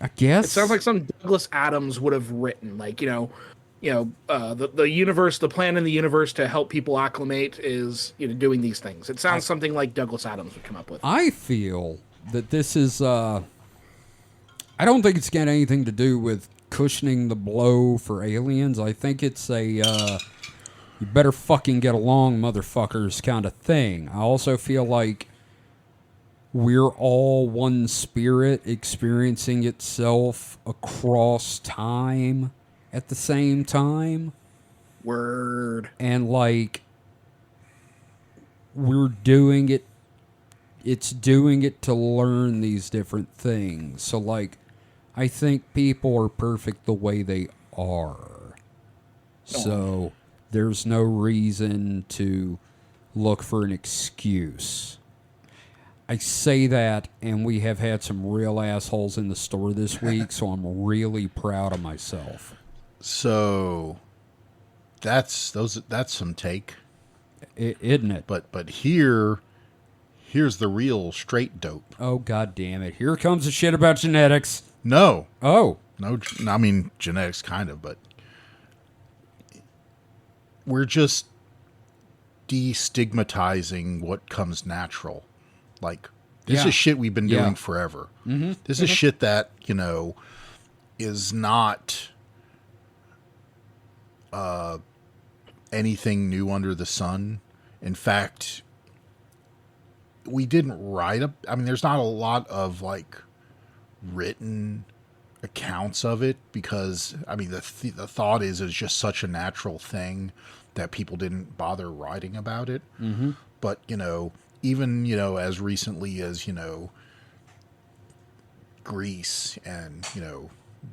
I guess. It sounds like something Douglas Adams would have written. Like, the universe, the plan in the universe to help people acclimate is, doing these things. It sounds something like Douglas Adams would come up with. I feel that this is. I don't think it's got anything to do with cushioning the blow for aliens. I think it's a you better fucking get along, motherfuckers kind of thing. I also feel like we're all one spirit experiencing itself across time at the same time. Word. And like we're doing it, it's doing it to learn these different things. So like I think people are perfect the way they are, so there's no reason to look for an excuse. I say that, and we have had some real assholes in the store this week, so I'm really proud of myself. So that's some take. Isn't it? But here's the real straight dope. Oh, God damn it. Here comes the shit about genetics. No, Oh. no, I mean genetics kind of, but we're just destigmatizing what comes natural. Like this Yeah. is shit we've been doing Yeah. forever. Mm-hmm. This is shit that, is not anything new under the sun. In fact, we didn't write up. I mean, there's not a lot of like written accounts of it because I mean the thought is it's just such a natural thing that people didn't bother writing about it. Mm-hmm. But even as recently as Greece and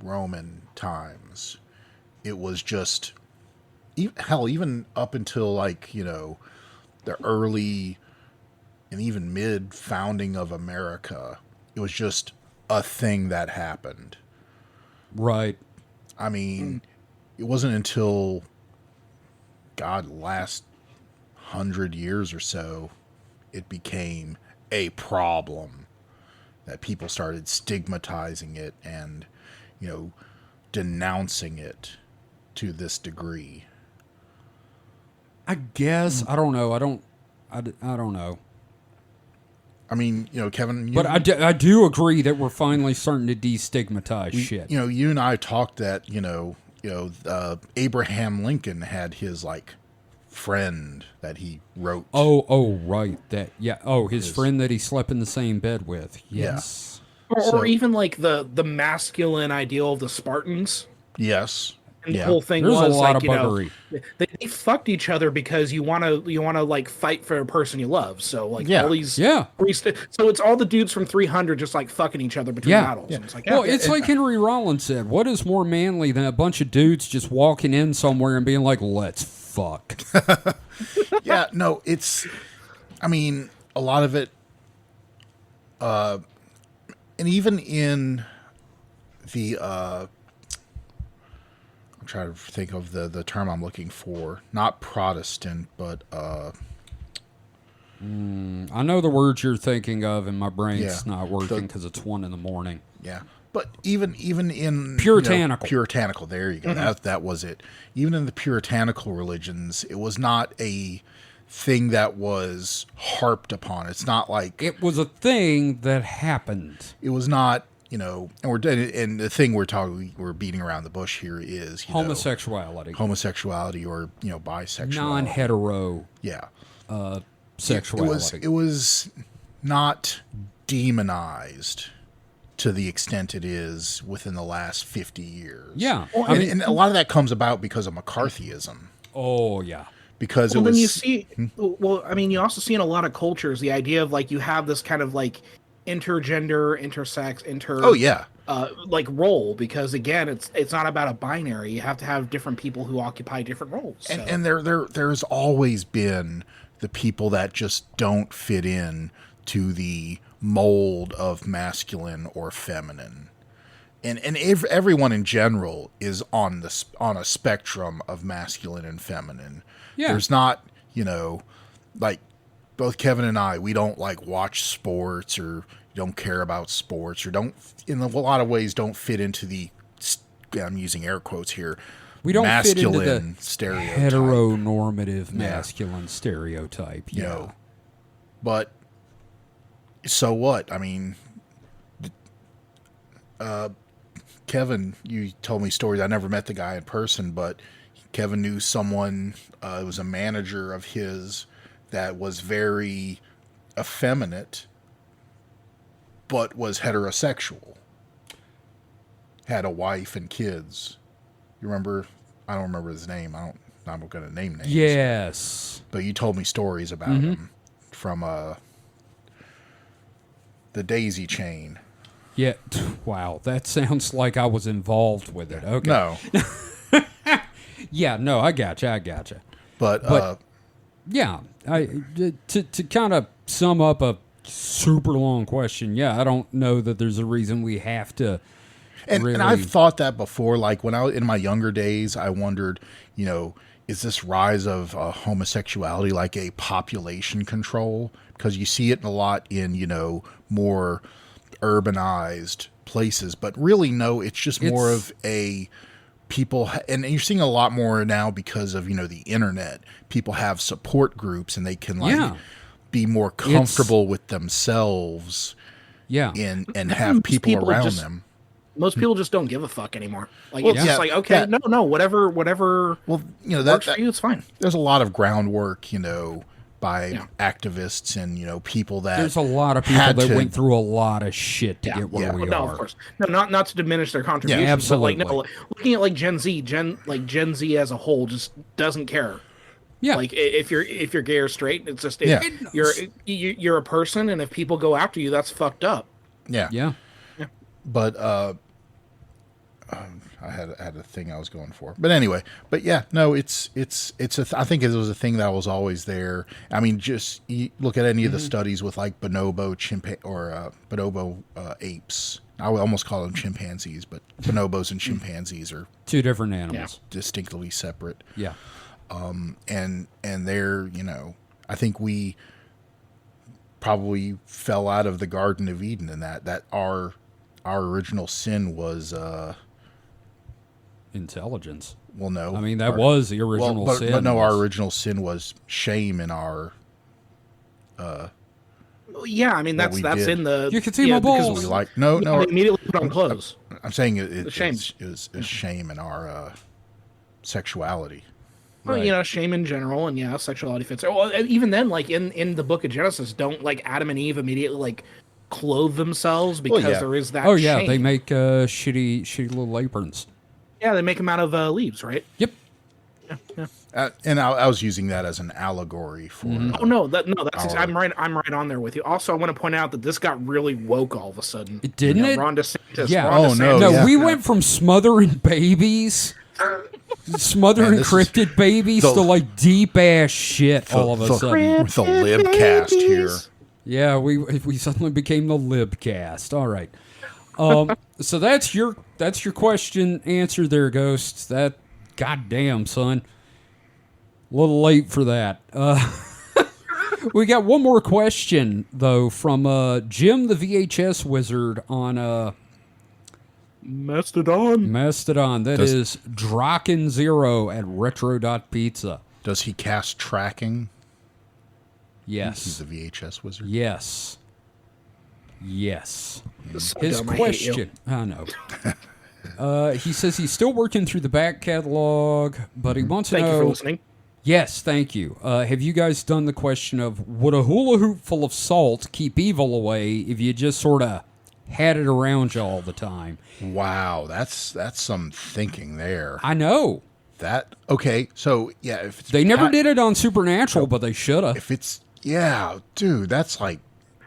Roman times, it was just even up until like the early and even mid founding of America, it was just a thing that happened. Right. I mean, it wasn't until last 100 years or so it became a problem that people started stigmatizing it and denouncing it to this degree. I guess I don't know. I don't know. I mean, Kevin, But I do agree that we're finally starting to destigmatize shit. You and I talked that Abraham Lincoln had his friend that he wrote. Oh, right. That his friend that he slept in the same bed with. Yes. Or even the masculine ideal of the Spartans. Yes. And the whole thing There's was a lot of buggery. They fucked each other because you want to fight for a person you love. So all these so it's all the dudes from 300 just fucking each other between battles. And it's it's like Henry Rollins said. What is more manly than a bunch of dudes just walking in somewhere and being like, "Let's fuck"? Yeah, no, it's. I mean, a lot of it, and even in the. I'm trying to think of the term I'm looking for. Not Protestant, but I know the words you're thinking of, and my brain's not working because it's 1 a.m. Yeah, but even in puritanical, puritanical. There you go. Mm-hmm. That was it. Even in the puritanical religions, it was not a thing that was harped upon. It's not like it was a thing that happened. It was not. And the thing we're beating around the bush here is homosexuality, or bisexuality, non-hetero, sexuality. It was not demonized to the extent it is within the last 50 years. Yeah, and a lot of that comes about because of McCarthyism. Oh yeah, because then you see. Well, I mean, you also see in a lot of cultures the idea of you have this kind of intergender, intersex, role, because again it's not about a binary. You have to have different people who occupy different roles. So. And there's always been the people that just don't fit in to the mold of masculine or feminine. And everyone in general is on a spectrum of masculine and feminine. Yeah. There's not, both Kevin and I, we don't watch sports or don't care about sports or don't, in a lot of ways, don't fit into the, I'm using air quotes here, we don't fit into the stereotype. Heteronormative masculine stereotype. Yeah. But so what? I mean, Kevin, you told me stories. I never met the guy in person, but Kevin knew someone, it was a manager of his that was very effeminate, but was heterosexual. Had a wife and kids. You remember? I don't remember his name. I'm not going to name names. Yes. But you told me stories about him from the Daisy Chain. Yeah. Wow. That sounds like I was involved with it. Okay. No. Yeah. No, I gotcha. But yeah, to kind of sum up a super long question, I don't know that there's a reason we have to. And I've thought that before. Like when I was in my younger days, I wondered, is this rise of homosexuality like a population control? Because you see it a lot in, more urbanized places. But really, no, it's just more of a people. And you're seeing a lot more now because of, the internet. People have support groups and they can be more comfortable with themselves. Yeah. And have people around them. Most people just don't give a fuck anymore. It's just okay, no, whatever. Well, that works for you, it's fine. There's a lot of groundwork, by activists and people that there's a lot of people that went through a lot of shit to get where we are. No, of course, no, not to diminish their contributions. Yeah, absolutely. But looking at Gen Z as a whole just doesn't care. Yeah, if you're gay or straight, it's just you're a person, and if people go after you, that's fucked up. Yeah. But I had a thing I was going for, but anyway. But it's I think it was a thing that was always there. I mean, just look at any of the studies with bonobo bonobo apes. I would almost call them chimpanzees, but bonobos and chimpanzees are two different animals, distinctly separate. Yeah. And they're I think we probably fell out of the Garden of Eden in that our original sin was intelligence. Well, no. I mean, that was the original sin. But no, our original sin was shame in our. Yeah, I mean that's we did. in the. You can see my because balls. We like no. they immediately put on clothes. I'm saying it shame. is shame in our sexuality. Well, Right. shame in general, and sexuality fits. Well, even then, like in the Book of Genesis, don't like Adam and Eve immediately like clothe themselves because yeah. there is that. Oh yeah, shame. they make shitty little aprons. Yeah, they make them out of leaves, right? Yep. And I was using that as an allegory for. Oh no, I'm right. I'm right on there with you. Also, I want to point out that this got really woke all of a sudden. Didn't it? Ron DeSantis. Yeah. Ron Oh, no, DeSantis. No, yeah. we went from smothering babies, smothering Man, this is encrypted babies, the- to like deep ass shit all of a sudden. With the libcast here. Yeah, we suddenly became the libcast. All right. So that's your question answer there, Ghosts. That goddamn son. A little late for that. We got one more question though from Jim the VHS Wizard on Mastodon. Mastodon. That is Draken0 at retro.pizza. Does he cast tracking? He's Yes. a VHS wizard. Yes. Yes. So His dumb, I hate you. question. I know. He says he's still working through the back catalog, but he wants to Thank you know. for listening. Yes, thank you. Have you guys done the question of would a hula hoop full of salt keep evil away if you just sort of had it around you all the time? Wow, that's some thinking there. I know. That okay? So yeah, if it's They never did it on Supernatural, but they should have. If it's dude, that's like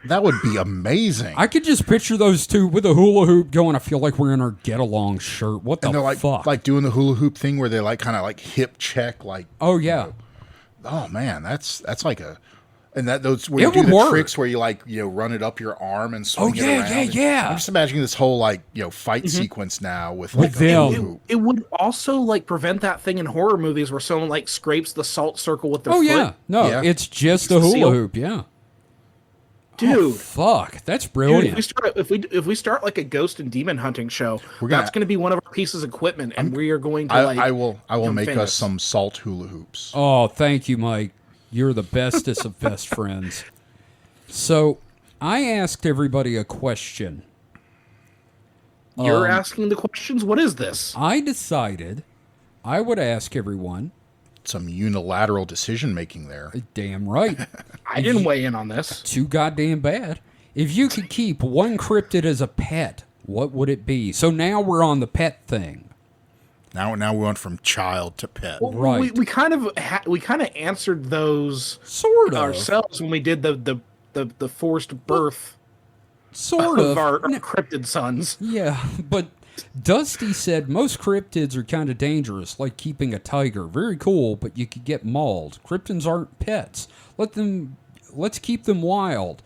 that would be amazing. I could just picture those two with a hula hoop going, I feel like we're in our get along shirt. What the and they're fuck? like doing the hula hoop thing where they like kind of like hip check like. Oh yeah. Oh man, that's like a. And that those where It you do would the work. tricks where you like run it up your arm and swing Oh, yeah, it around. yeah. I'm just imagining this whole like fight sequence now with With like a hula them. hoop. It would also like prevent that thing in horror movies where someone like scrapes the salt circle with their Oh foot. yeah. No, Yeah. it's just a the hula seal. hoop, yeah. Dude. Fuck. That's Dude, brilliant. if we start like a ghost and demon hunting show, that's going to be one of our pieces of equipment, and we are going to like. I will become make famous. us some salt hula hoops. Oh, thank you, Mike. You're the bestest of best friends. So, I asked everybody a question. You're asking the questions. What is this? I decided I would ask everyone, Some unilateral decision making there. damn right, I didn't weigh in on this. too goddamn bad. If you could keep one cryptid as a pet, what would it be? So now we're on the pet thing. Now we went from child to pet. Well, Right. We kind of answered those Sort of. ourselves when we did the forced birth Sort of of. our cryptid sons. Yeah, but Dusty said most cryptids are kind of dangerous, like keeping a tiger. Very cool, but you could get mauled. Cryptids aren't pets. Let's keep them wild.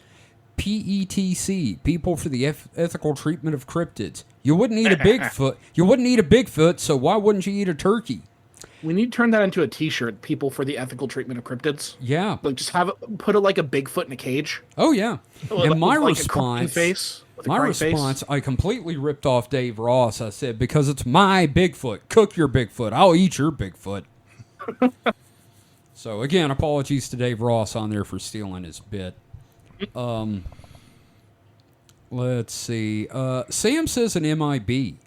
PETC, people for the ethical treatment of cryptids. You wouldn't eat a Bigfoot. You wouldn't eat a Bigfoot, so why wouldn't you eat a turkey? We need to turn that into a T-shirt. People for the ethical treatment of cryptids. Yeah. Like just put it like a Bigfoot in a cage. Oh yeah. With And my like a crying response, face. With a my crying face. response, I completely ripped off Dave Ross. I said, because it's my Bigfoot. Cook your Bigfoot. I'll eat your Bigfoot. So again, apologies to Dave Ross on there for stealing his bit. Let's see. Sam says an MIB.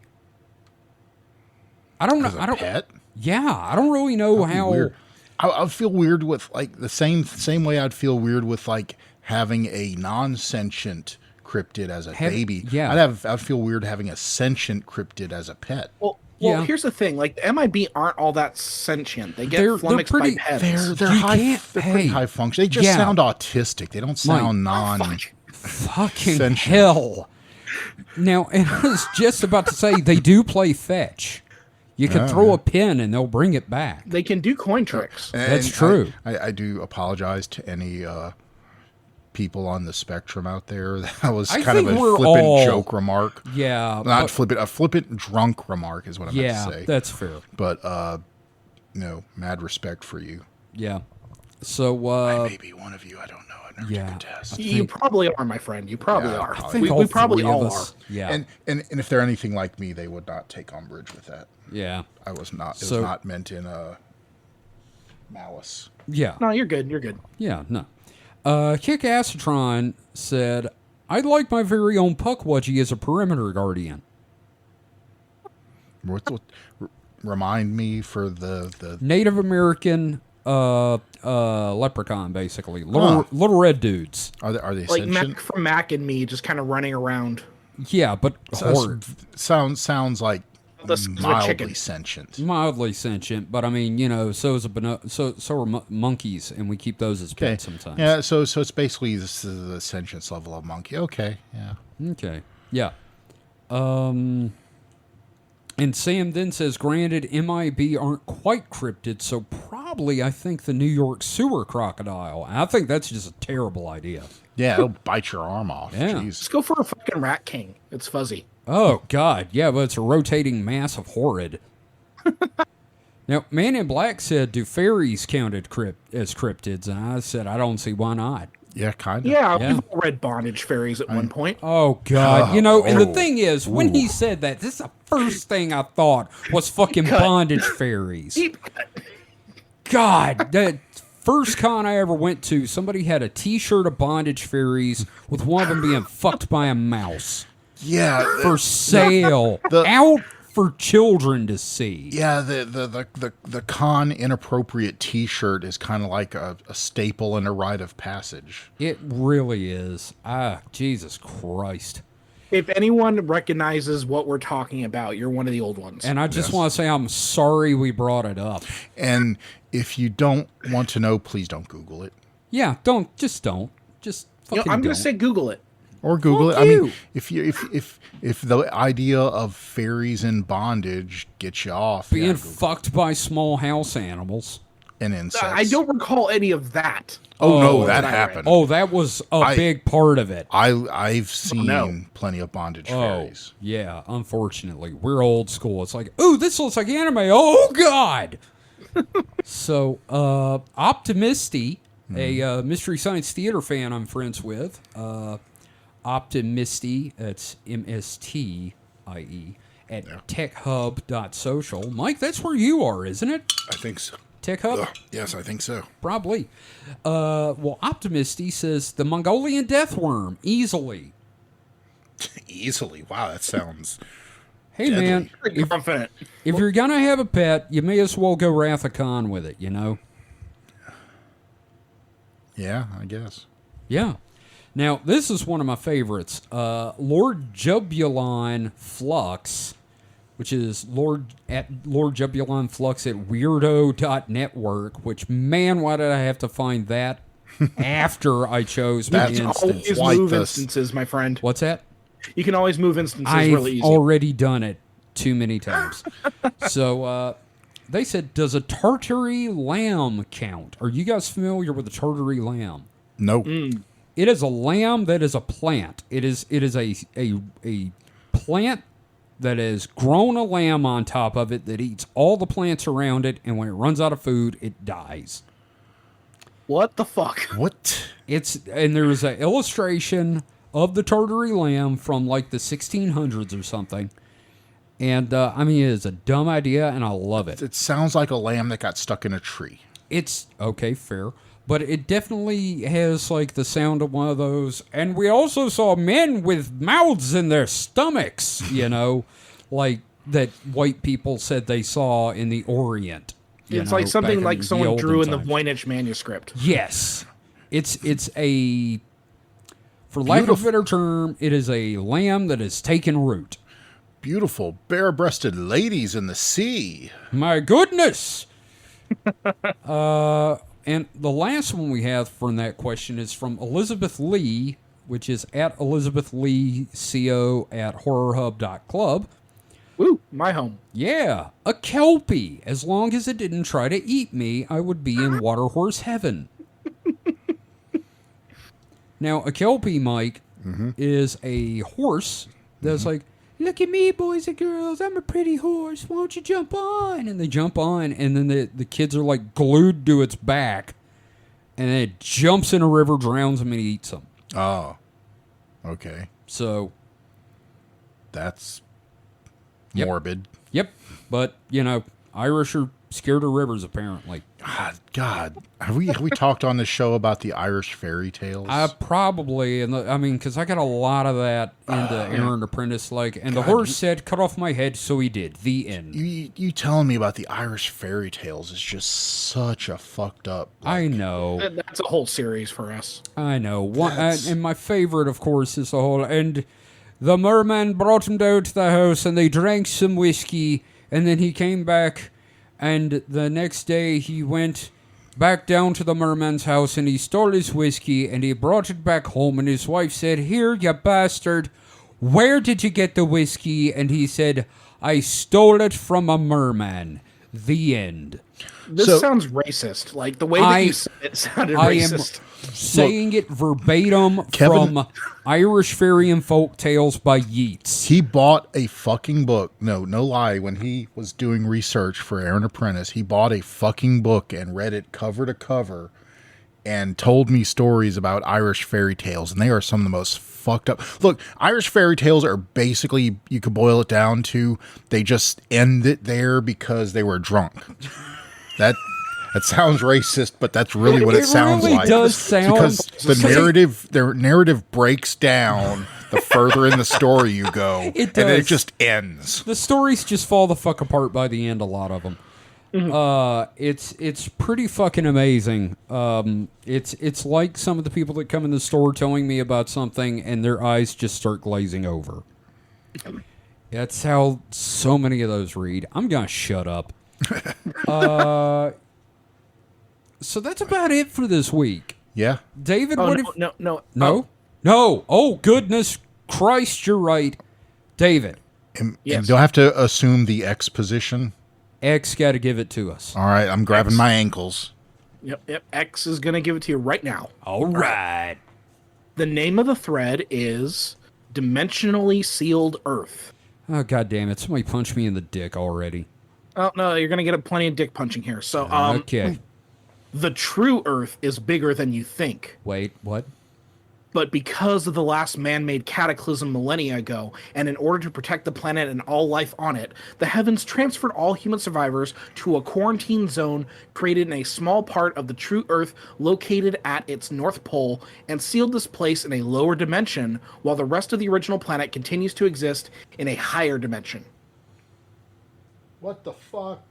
I don't know. As a I don't. pet? Yeah, I don't really know how. Weird. I would feel weird with like the same way I'd feel weird with like having a non-sentient cryptid as a baby. yeah. I'd feel weird having a sentient cryptid as a pet. Well, Yeah. here's the thing. Like the MIB aren't all that sentient. They get They're flummoxed pretty- by pets. They're You high. can't- They're pretty hey, high function. They just yeah. sound autistic. They don't sound Fucking Sentient. hell. Now, and I was just about to say, they do play fetch. You can throw a pin and they'll bring it back. They can do coin tricks. That's And true. I do apologize to any people on the spectrum out there. That was I kind of think a we're flippant all- joke remark. Yeah. Not but- flippant, a flippant drunk remark is what I meant yeah, to say. that's fair. But mad respect for you. Yeah. So, Maybe one of you. I don't know. I've never yeah. taken a test. You probably are, my friend. You probably are. I think We probably three of all us- are. Yeah. And if they're anything like me, they would not take umbrage with that. Yeah. I was not. It So- was not meant in malice. Yeah. No, you're good. You're good. Yeah, no. Kick Acetron said, I'd like my very own Puckwudgie as a perimeter guardian. Remind me for the Native American leprechaun, basically. Little red dudes. are they Like sentient? Mac from Mac and me, just kind of running around. Yeah, but horde. Sounds like This is a mildly chicken. sentient. Mildly sentient, but I mean, so is so are monkeys, and we keep those as Okay. pets sometimes. Yeah. So it's basically this is the sentience level of monkey. Okay. Yeah. Okay. Yeah. And Sam then says, granted, MIB aren't quite cryptid, so probably I think the New York sewer crocodile. And I think that's just a terrible idea. Yeah. It'll bite your arm off. Yeah. Jeez. Just go for a fucking Rat King. It's fuzzy. Oh, God. Yeah, but it's a rotating mass of horrid. Now, Man in Black said, do fairies count as cryptids? And I said, I don't see why not. Yeah. Kind of. Yeah, Yeah. we've all read bondage fairies at one point. Oh, God. And the Oh. thing is, when he said that, this is the first thing I thought was fucking bondage fairies. Deep cut. God, that first con I ever went to, somebody had a T-shirt of bondage fairies with one of them being fucked by a mouse Yeah. for sale, the- out for children to see. Yeah, the con inappropriate T-shirt is kind of like a staple and a rite of passage. It really is. Jesus Christ! If anyone recognizes what we're talking about, you're one of the old ones. And I just want to say I'm sorry we brought it up. And if you don't want to know, please don't Google it Yeah, don't. Just You know, fucking I'm don't. gonna say Google it. or Google Fuck it. I you. mean, if the idea of fairies in bondage gets you off, being yeah, Google fucked by small house animals. and insects. I don't recall any of that. Oh no, Oh, that that I read. happened. Oh, that was a big part of it. I've seen no. plenty of bondage Oh, fairies. yeah, unfortunately. We're old school. It's like, ooh, this looks like anime. Oh, God. So, Optimisty, a Mystery Science Theater fan I'm friends with, Optimisty, that's MSTIE, at techhub.social. Mike, that's where you are, isn't it? I think so. Tech Hub? Yes, I think so. Probably. Well, Optimisty says the Mongolian deathworm, easily. Easily. Wow, that sounds. Hey, Deadly. man, Pretty confident. if you're going to have a pet, you may as well go Wrath of Khan with it, you know? Yeah, I guess. Yeah. Now, this is one of my favorites. Lord Jubulon Flux, which is Lord Jubulon Flux at weirdo.network, which, man, why did I have to find that after I chose my That's instance? Always Quite move the- instances, my friend. What's that? You can always move instances I've really easy. already done it too many times. So they said, does a Tartary lamb count? Are you guys familiar with a Tartary lamb? Nope. It is a lamb that is a plant. It is a plant that has grown a lamb on top of it that eats all the plants around it, and when it runs out of food, it dies. What the fuck? What? And there's an illustration of the Tartary lamb from like the 1600s or something. And I mean, it is a dumb idea, and I love it. It sounds like a lamb that got stuck in a tree. It's okay, fair. But it definitely has like the sound of one of those. And we also saw men with mouths in their stomachs, you know, like that white people said they saw in the Orient. you It's know, like back something in like the someone olden drew in the times. Voynich manuscript. Yes. It's a, for lack of a better term, it is a lamb that has taken root. Beautiful bare-breasted ladies in the sea. My goodness. And the last one we have from that question is from Elizabeth Lee, which is at Elizabeth Lee CO at horrorhub.club. Woo, my home. Yeah, a Kelpie. As long as it didn't try to eat me, I would be in water horse heaven. Now, a Kelpie, Mike, is a horse that's like, look at me, boys and girls. I'm a pretty horse. Won't you jump on? And they jump on, and then the kids are like glued to its back. and then it jumps in a river, drowns them, and eats them. Oh, okay. So That's Yep. morbid. Yep, but Irish are scared of rivers apparently. God, have we talked on this show about the Irish fairy tales? Probably, because I got a lot of that into Aaron Apprentice, and the horse said, "Cut off my head," so he did. The end. You telling me about the Irish fairy tales is just such a fucked up. I know. That's a whole series for us. I know. And my favorite, of course, is the whole. And the merman brought him down to the house, and they drank some whiskey, and then he came back, and the next day he went back down to the merman's house, and he stole his whiskey, and he brought it back home, and his wife said, "Here, you bastard, where did you get the whiskey?" And he said, "I stole it from a merman." The end. This sounds racist. Like the way that you said it sounded racist. am saying it verbatim from Irish Fairy and Folk Tales by Yeats. He bought a fucking book. No lie. When he was doing research for Aaron Apprentice, he bought a fucking book and read it cover to cover and told me stories about Irish fairy tales. And they are some of the most fucked up. Look, Irish fairy tales are basically, you could boil it down to, they just end it there because they were drunk. That sounds racist, but that's really what it sounds really like. It does sound, because the narrative breaks down the further in the story you go, it does. And then it just ends. The stories just fall the fuck apart by the end. A lot of them. Mm-hmm. It's pretty fucking amazing. It's like some of the people that come in the store telling me about something, and their eyes just start glazing over. That's how so many of those read. I'm gonna shut up. So that's about it for this week. Yeah. David, Oh, what no, if... no, no. No? No. Oh, goodness Christ, you're right. David. And Yes. do I have to assume the X position? X got to give it to us. All right, I'm grabbing my ankles. Yep. X is going to give it to you right now. All right. The name of the thread is Dimensionally Sealed Earth. Oh, God damn it. Somebody punched me in the dick already. Oh, no, you're going to get plenty of dick punching here. So, Okay. the true Earth is bigger than you think. Wait, what? But because of the last man-made cataclysm millennia ago, and in order to protect the planet and all life on it, the heavens transferred all human survivors to a quarantine zone created in a small part of the true Earth located at its North Pole, and sealed this place in a lower dimension, while the rest of the original planet continues to exist in a higher dimension. What the fuck?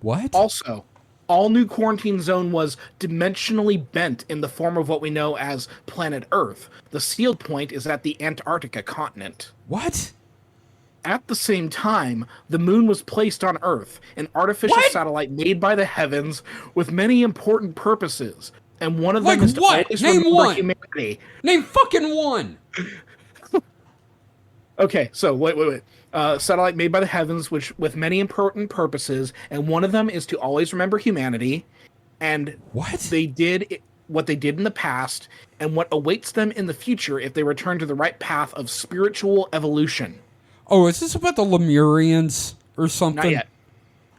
What? Also, all new quarantine zone was dimensionally bent in the form of what we know as planet Earth. The sealed point is at the Antarctica continent. What? At the same time, the moon was placed on Earth, an artificial satellite made by the heavens with many important purposes. And one of them Like is to what? always Name remember one. humanity. Name fucking one. Okay, so wait. Satellite made by the heavens, which with many important purposes, and one of them is to always remember humanity. And What? they did what they did in the past, and what awaits them in the future if they return to the right path of spiritual evolution. Oh, is this about the Lemurians or something? Not yet.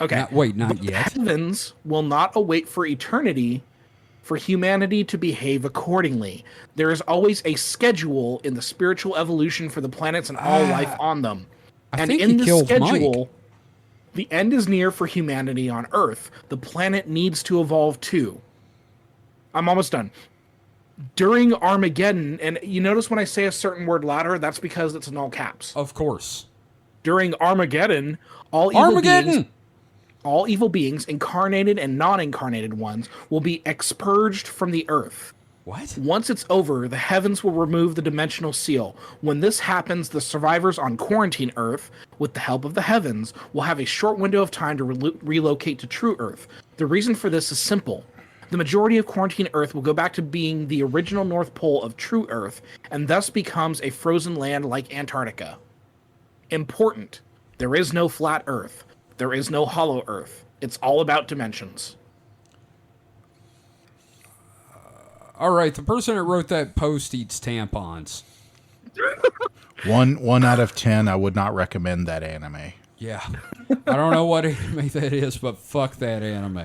Okay. Not The yet. heavens will not await for eternity for humanity to behave accordingly. There is always a schedule in the spiritual evolution for the planets and all life on them. I And think in he this killed schedule, Mike. the end is near for humanity on Earth. The planet needs to evolve too. I'm almost done. During Armageddon, and you notice when I say a certain word louder, that's because it's in all caps. Of course. During Armageddon, all evil beings, incarnated and non-incarnated ones, will be expurged from the earth. What? Once it's over, the heavens will remove the dimensional seal. When this happens, the survivors on quarantine Earth, with the help of the heavens, will have a short window of time to relocate to true Earth. The reason for this is simple. The majority of quarantine Earth will go back to being the original North Pole of true Earth, and thus becomes a frozen land like Antarctica. Important. There is no flat Earth. There is no hollow Earth. It's all about dimensions. All right, the person that wrote that post eats tampons. 1 out of 10. I would not recommend that anime. Yeah. I don't know what anime that is, but fuck that anime.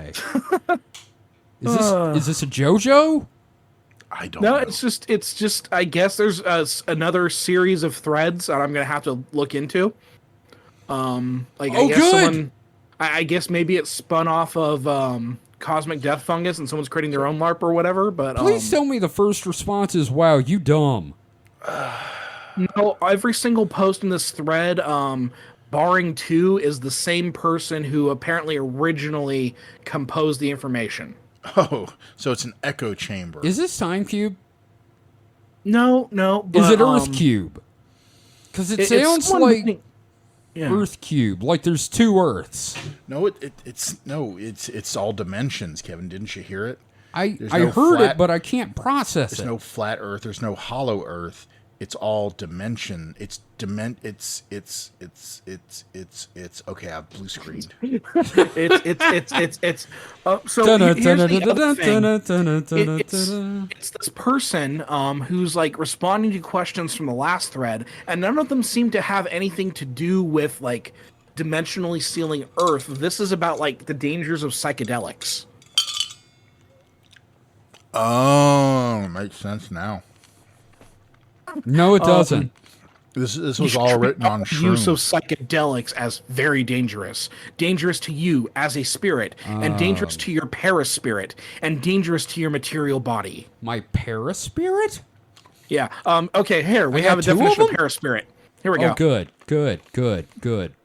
Is this a JoJo? I don't No, know. it's just. I guess there's another series of threads that I'm gonna have to look into. I guess good. I guess maybe it spun off of Cosmic Death Fungus, and someone's creating their own LARP or whatever. But Please tell me the first response is, "Wow, you dumb." no, every single post in this thread, barring two, is the same person who apparently originally composed the information. Oh, so it's an echo chamber. Is this Time Cube? No, but, Is it Earth Cube? Because it sounds like yeah. Earth Cube, like there's two Earths. No, it's all dimensions, Kevin. Didn't you hear it? I no heard flat- it, but I can't process There's it. no flat Earth. There's no hollow Earth. It's all dimension. It's okay. I've blue screened. It's so here's the other thing. It's this person who's like responding to questions from the last thread, and none of them seem to have anything to do with like dimensionally sealing Earth. This is about like the dangers of psychedelics. Oh, makes sense now. No, it doesn't. This was all written on use of shrooms. psychedelics as very dangerous to you as a spirit, and dangerous to your paraspirit, and dangerous to your material body. My paraspirit? Yeah. Okay. Here we got have a two of definition of them? paraspirit. Here we Oh, go. good.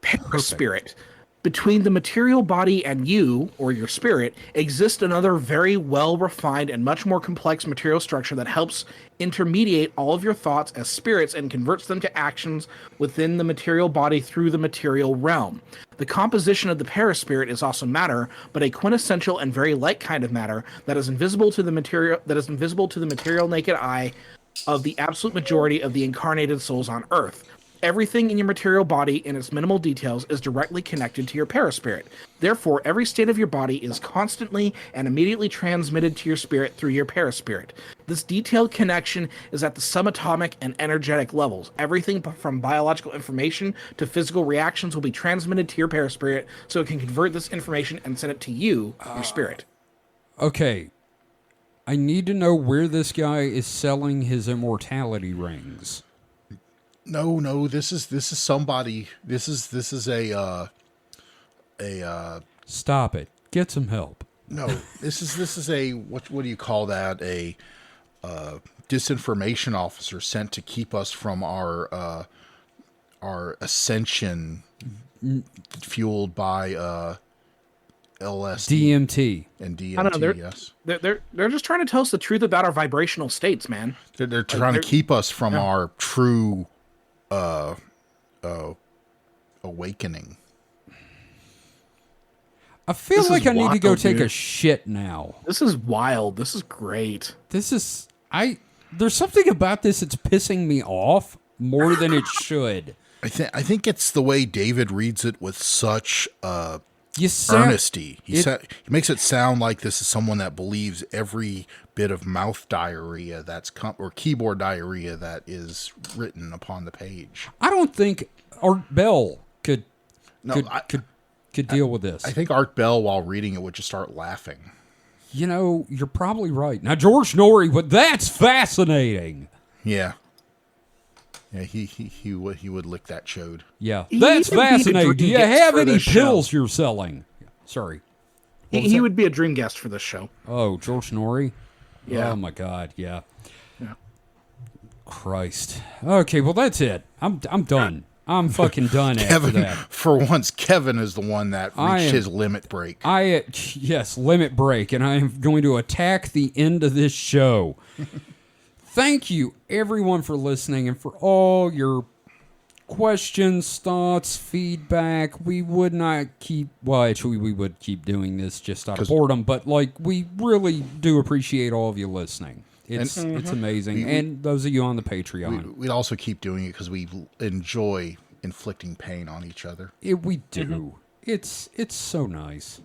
Paraspirit. Between the material body and you, or your spirit, exists another very well-refined and much more complex material structure that helps intermediate all of your thoughts as spirits and converts them to actions within the material body through the material realm. The composition of the paraspirit is also matter, but a quintessential and very light kind of matter that is invisible to the material naked eye of the absolute majority of the incarnated souls on Earth. Everything in your material body, in its minimal details, is directly connected to your paraspirit. Therefore, every state of your body is constantly and immediately transmitted to your spirit through your paraspirit. This detailed connection is at the subatomic and energetic levels. Everything from biological information to physical reactions will be transmitted to your paraspirit, so it can convert this information and send it to you, your spirit. Okay. I need to know where this guy is selling his immortality rings. No. This is somebody. This is a Stop it. Get some help. no. This is a what do you call that? A disinformation officer sent to keep us from our ascension, fueled by LSD DMT. and DMT. I don't know, Yes, They're just trying to tell us the truth about our vibrational states, man. they're trying to keep us from our true awakening. I feel This like is I need to go wild, take a dude. shit now. This is wild. This is great. There's something about this that's pissing me off more than it should. I think it's the way David reads it with such You sound, earnesty. He makes it sound like this is someone that believes every bit of mouth diarrhea or keyboard diarrhea that is written upon the page. I don't think Art Bell could deal with this. I think Art Bell, while reading it, would just start laughing. You know, you're probably right. Now, George Norrie, but that's fascinating. Yeah. Yeah, he would lick that chode. Yeah, He that's would be the fascinating. Do you dream guest have for any this show. pills you're selling? Sorry. He would be a dream guest for this show. Oh, George Norrie? Yeah. Oh, my God, yeah. Christ. Okay, well, that's it. I'm done. I'm fucking done after Kevin, that. for once, Kevin is the one that reached his limit break. Yes, limit break, and I am going to attack the end of this show. Thank you, everyone, for listening and for all your questions, thoughts, feedback. We would not keep, well, actually, we would keep doing this just out of boredom, but, like, we really do appreciate all of you listening. It's amazing. And those of you on the Patreon. We'd also keep doing it because we enjoy inflicting pain on each other. We do. It's so nice.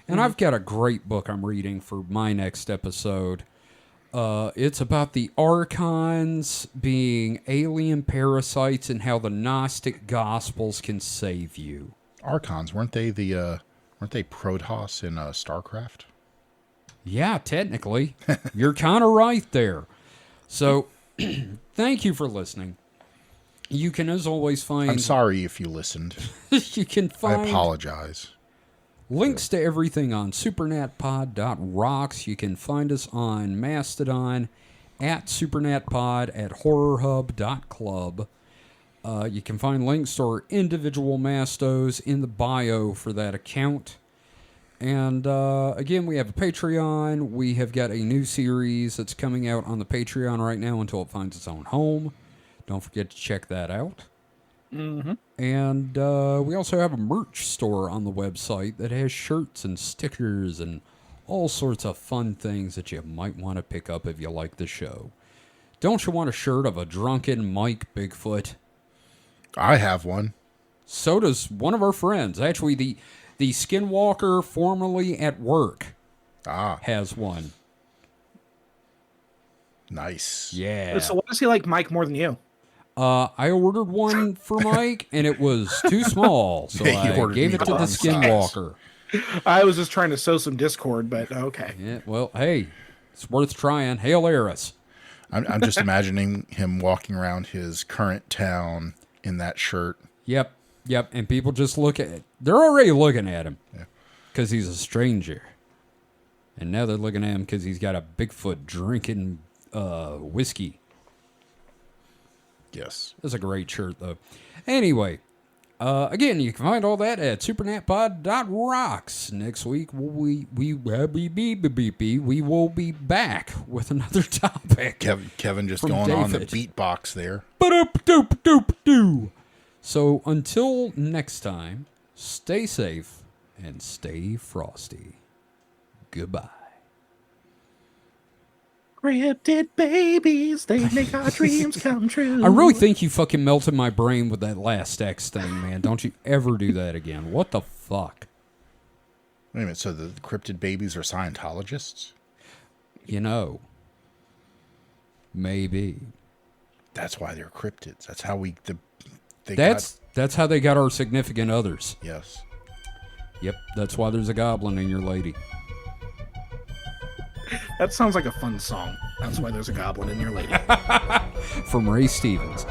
And I've got a great book I'm reading for my next episode. It's about the Archons being alien parasites and how the Gnostic Gospels can save you. Archons, weren't they Protoss in StarCraft? Yeah, technically. You're kind of right there. So, thank you for listening. You can, as always, find... I'm sorry if you listened. You can find... I apologize. Links to everything on supernatpod.rocks. You can find us on Mastodon at supernatpod at horrorhub.club. You can find links to our individual mastos in the bio for that account. And again, we have a Patreon. We have got a new series that's coming out on the Patreon right now until it finds its own home. Don't forget to check that out. Mm-hmm. And we also have a merch store on the website that has shirts and stickers and all sorts of fun things that you might want to pick up if you like the show. Don't you want a shirt of a drunken Mike Bigfoot? I have one. So does one of our friends. Actually, the Skinwalker formerly at work has one. Nice. Yeah. So why does he like Mike more than you? I ordered one for Mike, and it was too small, so He I ordered gave me it to the the wrong size. Skinwalker. I was just trying to sow some discord, but okay. Yeah, well, hey, it's worth trying. Hail Eris. I'm just imagining him walking around his current town in that shirt. Yep. And people just look at it. They're already looking at him because he's a stranger. And now they're looking at him because he's got a Bigfoot drinking whiskey. Yes. That's a great shirt, though. Anyway, again, you can find all that at supernatpod.rocks. Next week, we will be back with another topic. Kevin just From going on the David. beatbox there. Ba-doop-doop-doop-doo. So until next time, stay safe and stay frosty. Goodbye. Cryptid babies, they make our dreams come true. I really think you fucking melted my brain with that last X thing, man. Don't you ever do that again. What the fuck? Wait a minute. So the cryptid babies are Scientologists? You know. Maybe. That's why they're cryptids. That's how That's how they got our significant others. Yes. Yep, that's why there's a goblin in your lady. That sounds like a fun song. That's why there's a goblin in your lady. From Ray Stevens.